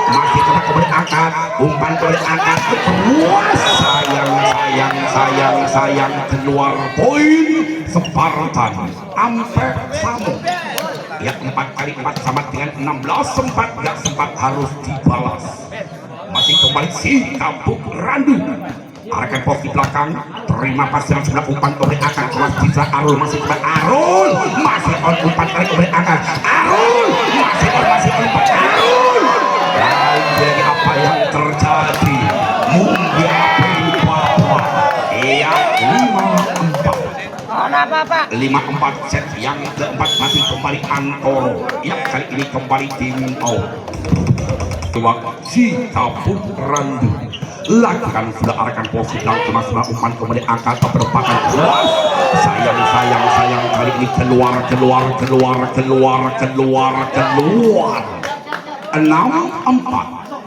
[SPEAKER 1] masih kembali angkat umpan kembali angkat keluar. Sayang keluar poin. Spartan Ampek Samu ya 4 kali 4 sama dengan 16 sempat gak sempat harus dibalas. Masih kembali si Kampung Randu. Arahkan posisi belakang, terima pas yang sebelah umpan kembali akan kelas bisa Arul masih kembali Arul masih on umpan kembali akan Arul masih on umpan Arul. Jadi apa yang terjadi? Mungkin apa? Iya 5-4 set yang keempat masih kembali Antoro. Ya kali ini kembali tim si Kampung Randu. Lakukan sudah arahkan posisi dalam kemasan umpan kembali angkat berpakan keluas. Sayang kali ini keluar 6-4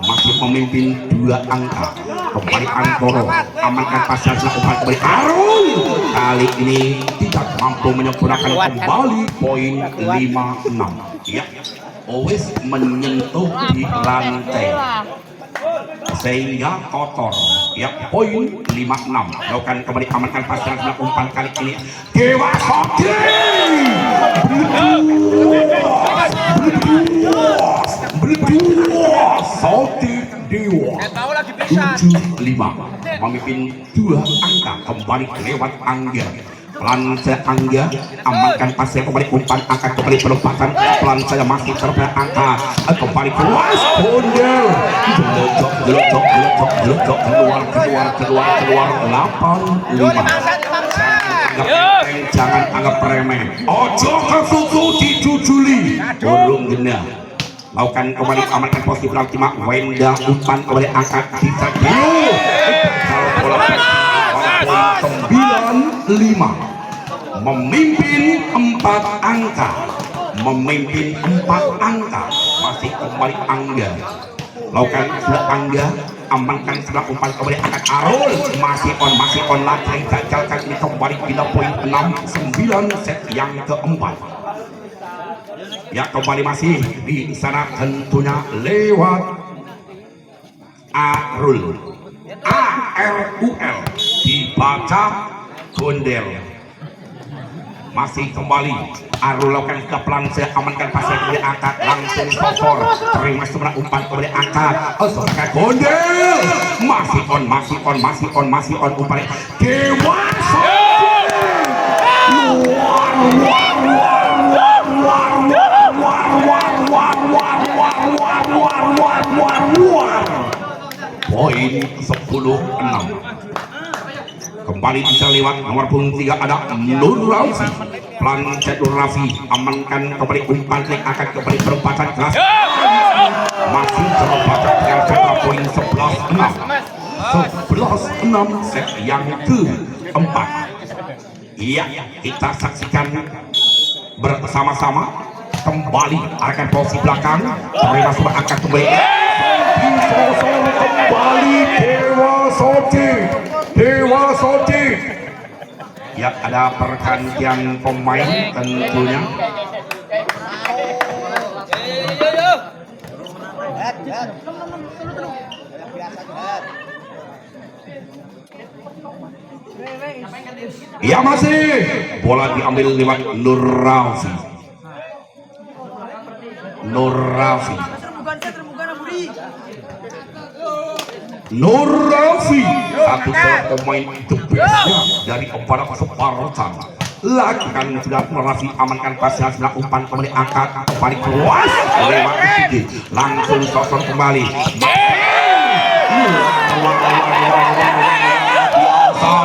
[SPEAKER 1] masih memimpin 2 angka. Kembali Antoro amankan pasal umpan kembali Arul. Kali ini tidak mampu menyempurnakan kembali poin 5-6 ya. Always menyentuh di lantai sehingga kotor ya. Poin 5-6 lakukan kembali amankan pasal umpan kali ini Dewa Sote Sote Dewa 7-5 memimpin 2 angka kembali lewat Angga. Pelan saya Angga amankan pasnya kembali umpan angkat kembali pelompatan. Pelan saya masih terbaik angka kembali keluar Bondel gelocok keluar 8-5. Jangan anggap remeh, ojo kesusu dijujuli burung gena. Lakukan kembali amankan posisi belakang timah Wenda umpan kembali angkat bisa dulu 9-5 memimpin 4 angka masih kembali Angga. Lakukan sudah Angga amankan sebelah umpan kembali angkat Arul masih on lagi gagalkan ini kembali bila poin 6-9 set yang keempat ya. Kembali masih di sana tentunya lewat Arul dibaca Gondel. Masih kembali Arul lakukan ke pelan saya amankan pasal kembali angkat langsung skor terima sebelah umpan kembali angkat sebelah Gondel masih on umpan Dewa poin 10-6 kembali bisa lewat nomor punggung 3 ada Nur Rafi. Pelan Nur Rafi amankan kembali umpan akan kembali perempatan kelas masih terbatas dengan skor poin 11-6 set yang keempat. Iya kita saksikan bersama-sama kembali arahkan posisi belakang, terima sudah angkat kembali disosor kembali Dewa Soji. Ya, ada pergantian pemain tentunya. Ya, masih bola diambil lewat Nur Rafi satu pemain the bestnya dari kepada Spartan. Lakukan sudah Rafi amankan pasnya sudah umpan kembali angkat kembali keluar lewat sini langsung sosor kembali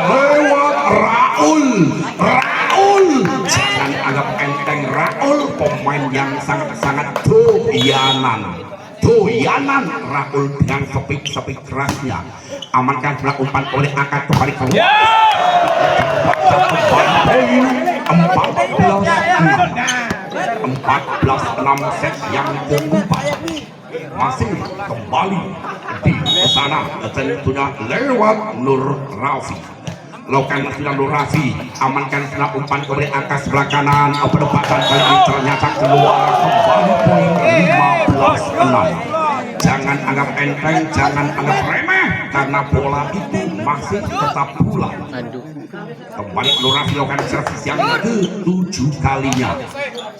[SPEAKER 1] lewat Raul jangan anggap enteng Raul, pemain yang sangat-sangat doyanan Raul dengan sepik kerasnya amankan sudah umpan kembali angkat kembali keluar 14-6 set yang keempat masih kembali di sana tentunya lewat Nur Rafi. Lakukan sudah Nur Rafi amankan sudah umpan kembali angkat sebelah kanan perdebatan kali ini ternyata keluar kembali poin 15-6. Jangan anggap enteng, jangan anggap remeh karena bola itu masih tetap bola. Kembali Nur Rafi lakukan servis yang ke-7 kalinya.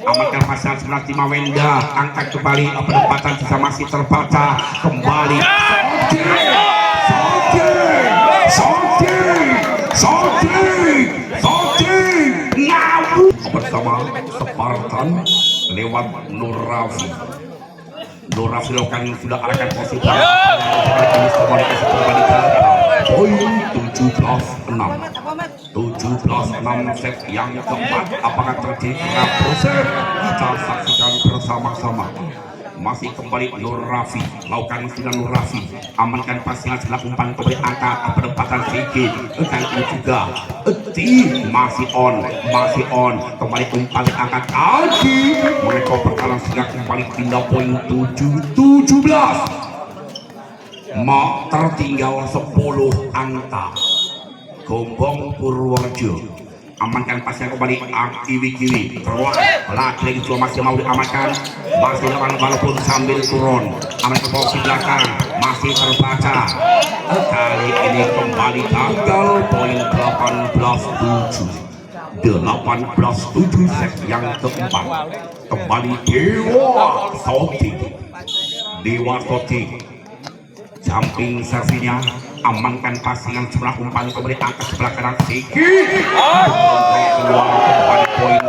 [SPEAKER 1] Amankan pasal 95 Wenda angkat kembali perdebatan bisa masih terbaca kembali Soji ngawur bersama Spartan lewat Nur Rafi lakukan sudah arahkan posisi kembali poin 17-6 set yang keempat. Apakah terjadi proses kita saksikan bersama-sama. Masih kembali Nur Rafi lakukan sudah Nur Rafi amankan pasnya setelah umpan kembali angkat perdebatan sedikit dan ini juga masih on kembali umpan angkat lagi mereka berkalang sudah kembali pindah poin 17 tertinggal 10 angka. Gombong Purworejo amankan pasnya kembali kiri terus lagi juga masih mau diamankan masih depan walaupun sambil turun amankan posisi belakang masih terbaca kali ini kembali gagal poin 18-7 set yang keempat. Kembali Dewa Soji jumping servinya amankan pasangan sebelah umpan kembali angkat sebelah kanan sedikit keluar kembali poin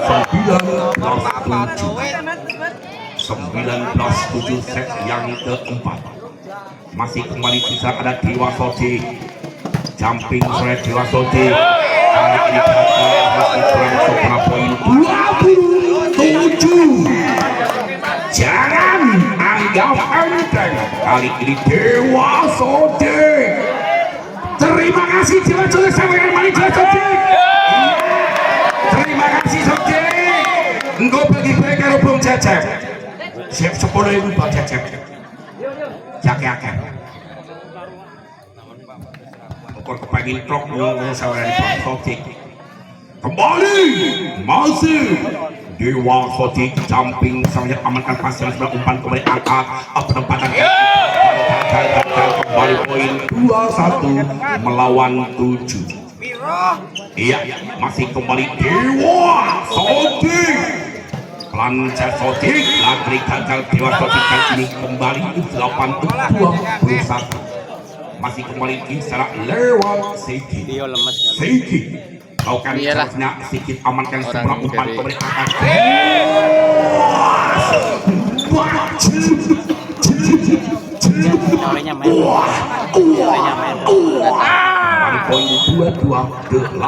[SPEAKER 1] 19-7 set yang keempat. Masih kembali bisa ada Dewa Soji jumping oleh Dewa Soji kali ini masih kurang sebelah poin 27. Jangan anggap enteng kali ini Dewa Soji. Terima kasih Dewa Soji sampai kembali Dewa Soji. Terima kasih Soji. Engkau bagi mereka rupung cecep. Siap 10.000 buat cecep. Jaket. Ukur kepagin truk nunggu sampai Dewa Soji. Kembali masih Dewa Soji jumping sambil amankan pasien sebelah umpan kembali angkat penempatan kembali poin 21 melawan 7. Iya masih kembali Dewa Soji lancar Soji lagi gagal Dewa Soji kali ini kembali 8-21 masih kembali di sana lewat Seiki lakukan charge-nya sedikit amankan sebelah umpan kembali angkat kembali poin 22-8.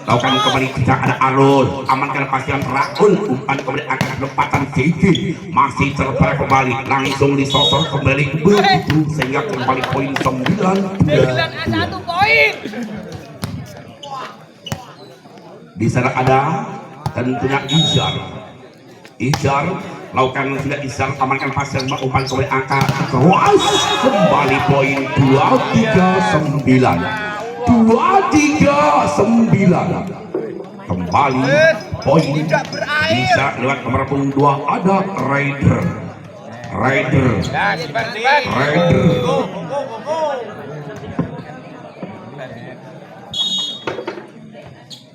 [SPEAKER 1] Lakukan kembali tidak ada Arul amankan pasien Raul umpan kembali angkat penempatan sedikit masih terbaik kembali langsung disosor kembali begitu sehingga kembali poin 9-1 poin. Di sana ada tentunya Izar lakukan sudah Izar amankan pasien umpan kembali angka terus kembali poin 239 kembali poin bisa lewat nomor 2 ada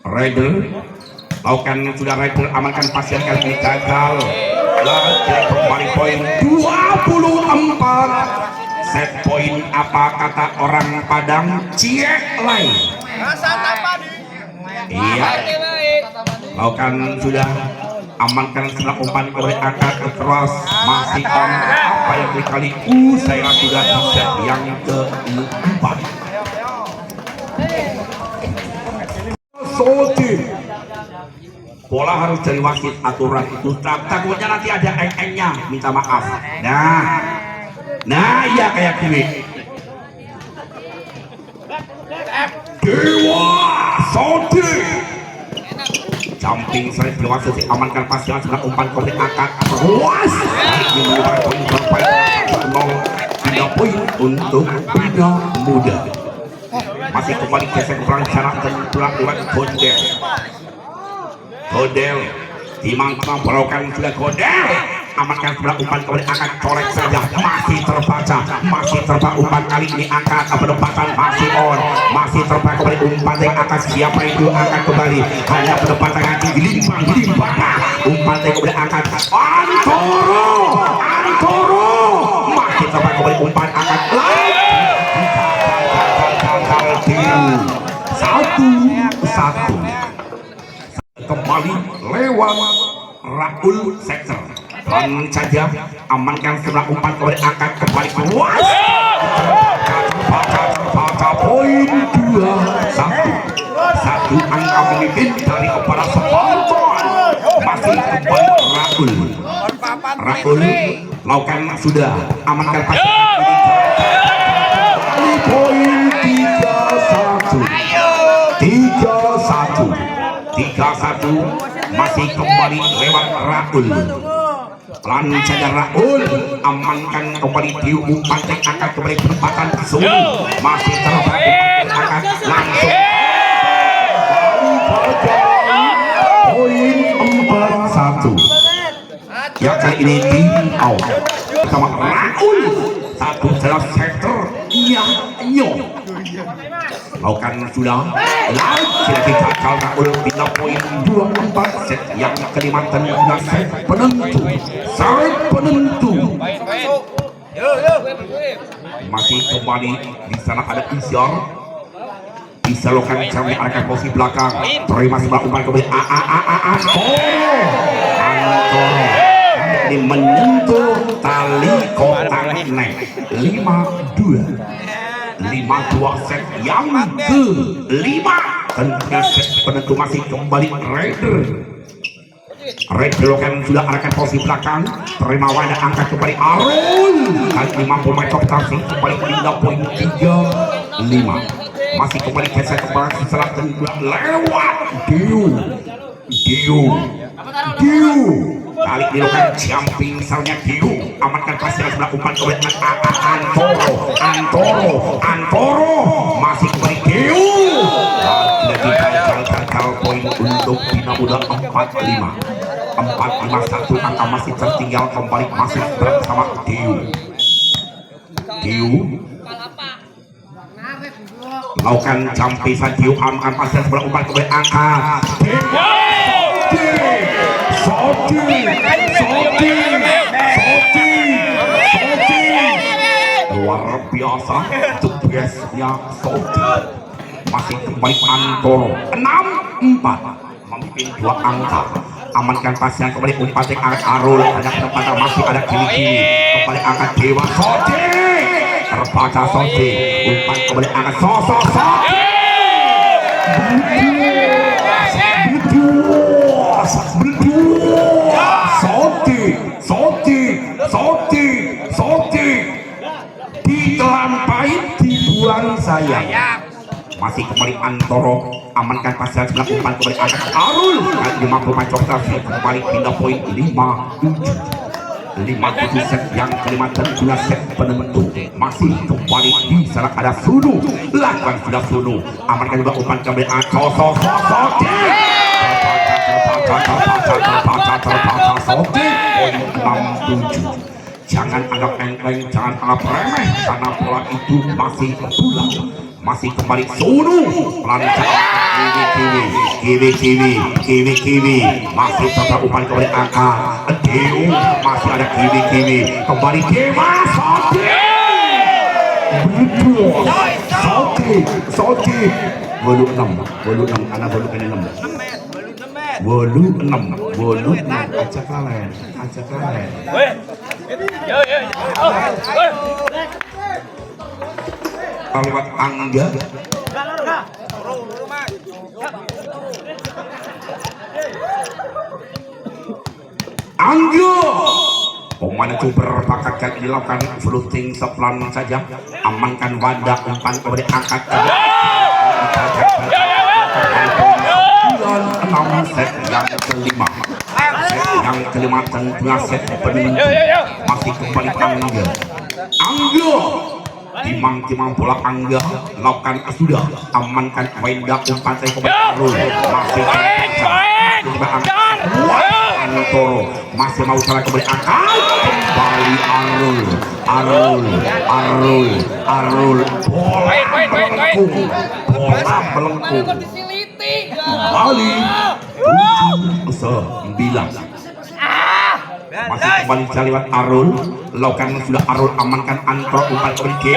[SPEAKER 1] Raider lakukan sudah Raider amankan pasien kali ini gagal lagi kembali poin 24 set poin apa kata orang Padang ciek lain iya lakukan sudah amankan setelah umpan kembali angkat keras masih apa yang kali saya sudah di set yang keempat bola harus dari wasit aturan itu takutnya nanti ada eng-engnya minta maaf nah iya kayak gini Dewa Soti jumping sering Dewa Soti amankan pasien setelah umpan kembali angkat terus ini menyebabkan poin berpoin 0 poin untuk Bina Muda masih kembali geser ke belakang sana dan pulang lewat Godel dimangkang berokan sudah Godel amankan sebelah umpan kembali angkat colek saja masih terbaca umpan kali ini angkat penempatan masih on masih terbaca kembali umpan yang atas siapa itu akan kembali hanya penempatan kaki limbang umpan yang kembali angkat Antoro masih terbaca kembali umpan angkat satu kembali lewat Raul Sektor dan saja amankan setelah umpan kembali angkat kembali keluar terbaca poin 2-1 angka memimpin dari kepada Spartan masih kembali Raul lakukan sudah amankan pasien poin 3-1 masih kembali lewat Raul lancarnya Raul amankan kembali di umpan yang akan kembali penempatan masih terbaik langsung poin 4-1 ya kali ini di out sama Raul satu jelas sektor lakukan sudah lagi gagal Raul bina poin 24 set yang kelima tentunya set penentu masih kembali di sana ada Izar bisa lakukan cara arahkan posisi belakang terima sebelah umpan kembali Antoro ini menyentuh tali kotak nek 5-2 set yang ke-5 tentunya set penentu masih kembali Raider kan sudah arahkan posisi belakang terima wadah angkat kembali Arul kali ini mampu main kompetisi kembali meninggal poin 3-5 masih kembali geser ke belakang setelah tentunya lewat Diu kali ini lakukan jumping misalnya Diu amankan pasien sebelah umpan kembali Antoro masih kembali Diu lagi gagal poin untuk Bina Muda 4-5 angka masih tertinggal kembali masih bersama Diu lakukan jumping Diu amankan pasien sebelah umpan kembali angkat Soti luar biasa tugasnya Soti masih kembali Antoro 6-4 memimpin 2 angka amankan pasien kembali umpan yang angkat Arul ada penempatan masih ada kiri kembali angkat Dewa Soti terbaca Soti umpan kembali angkat Soti ditelampai dibuang sayang masih kembali Antoro, amankan pasal 9 umpan kembali angkat Arul, kali mampu mencopot kembali pindah poin 5-7 set yang kelima dan 2 set penentu masih kembali di sana ada Sunu, lakukan sudah Sunu, amankan juga umpan kembali Antoro jangan anggap enteng, jangan anggap remeh karena bola itu masih bulat. Masih kembali Sunu pelan-pelan kiwi masih tetap umpan kembali angka Dew, masih ada kiwi kembali Dewa Soti bolu 6 anak bolu kena 6 bolu 6 acak kalian lewat Angga pemain itu berpakatkan dilakukan floating sepelan saja, amankan wadah umpan kembali angkat 6 set yang kelima dan 2 set penentu masih kembali Angga timang bola Angga lakukan sudah, amankan wadah umpan saya kembali Arul masih Antoro masih mau salah kembali angkat kembali Arul bola melengkung kembali 9 masih kembali lewat Arul lakukan sudah Arul, amankan Antoro umpan kembali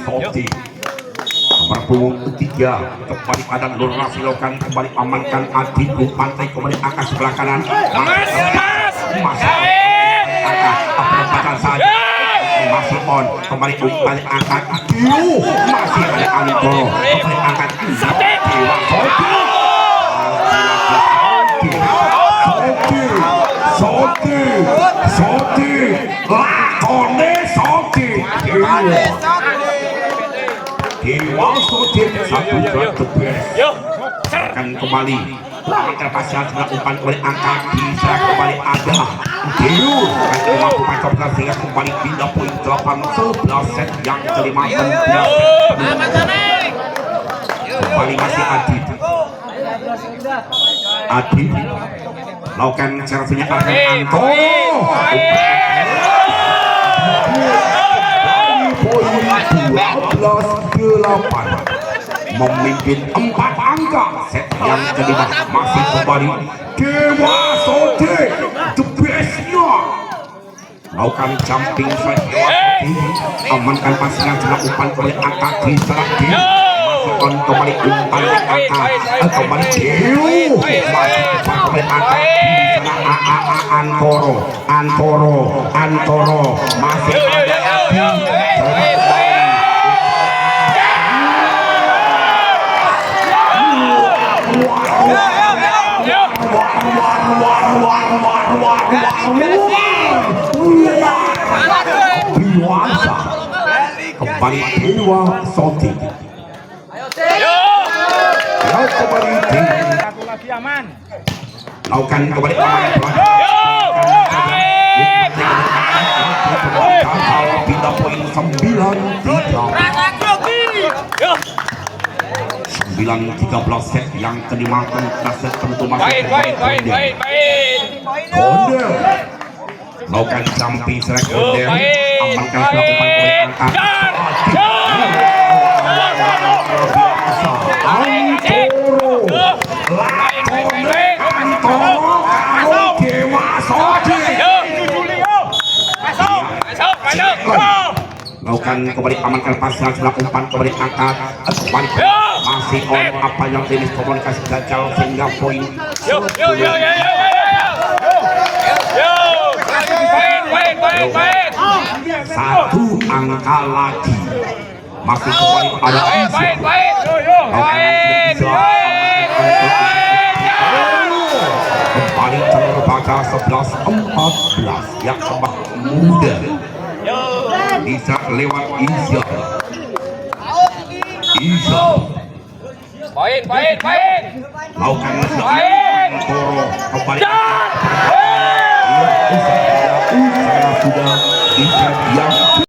[SPEAKER 1] Soti berpunggung ketiga kembali pada Lurah silokan kembali amankan Adi pantai kembali angkat sebelah kanan masih on kembali umpan angkat Dew, masih ada Antoro kembali angkat Dewa Soti lakone Soti Dewa Soti satu akan kembali akan pasal sebelah umpan kembali angkat bisa kembali ada Dew akan mampu mencopot sehingga kembali pindah poin 8-11 set yang kelima kembali masih Adi lakukan servisnya akan Antoro poin 12-8 memimpin 4 angka set yang kelima masih kembali Dewa Soti the bestnya lakukan jumping strike Dewa Soti amankan pasangan sebelah umpan kembali angka di sebelah kiri masih on kembali umpan angka kembali Dew masih kembali angka di sana Antoro masih ada kembali Dewa Soti lakukan kembali pindah poin 9-13 set yang kelima dan set tentu masih baik Kondel lakukan jumping strike Kondel amankan melakukan oleh angkat Antoro Dewa Soti lakukan kembali amankan pasal sebelah umpan kembali angkat kembali masih on apa yang jenis komunikasi gagal sehingga poin satu angka lagi masih kembali ada Saga 11-14 yang kebak muda bisa lewat Insya
[SPEAKER 2] Poin.
[SPEAKER 1] lakukan
[SPEAKER 2] Poin.
[SPEAKER 1] Toro kembali
[SPEAKER 2] Dan.
[SPEAKER 1] sudah bisa yang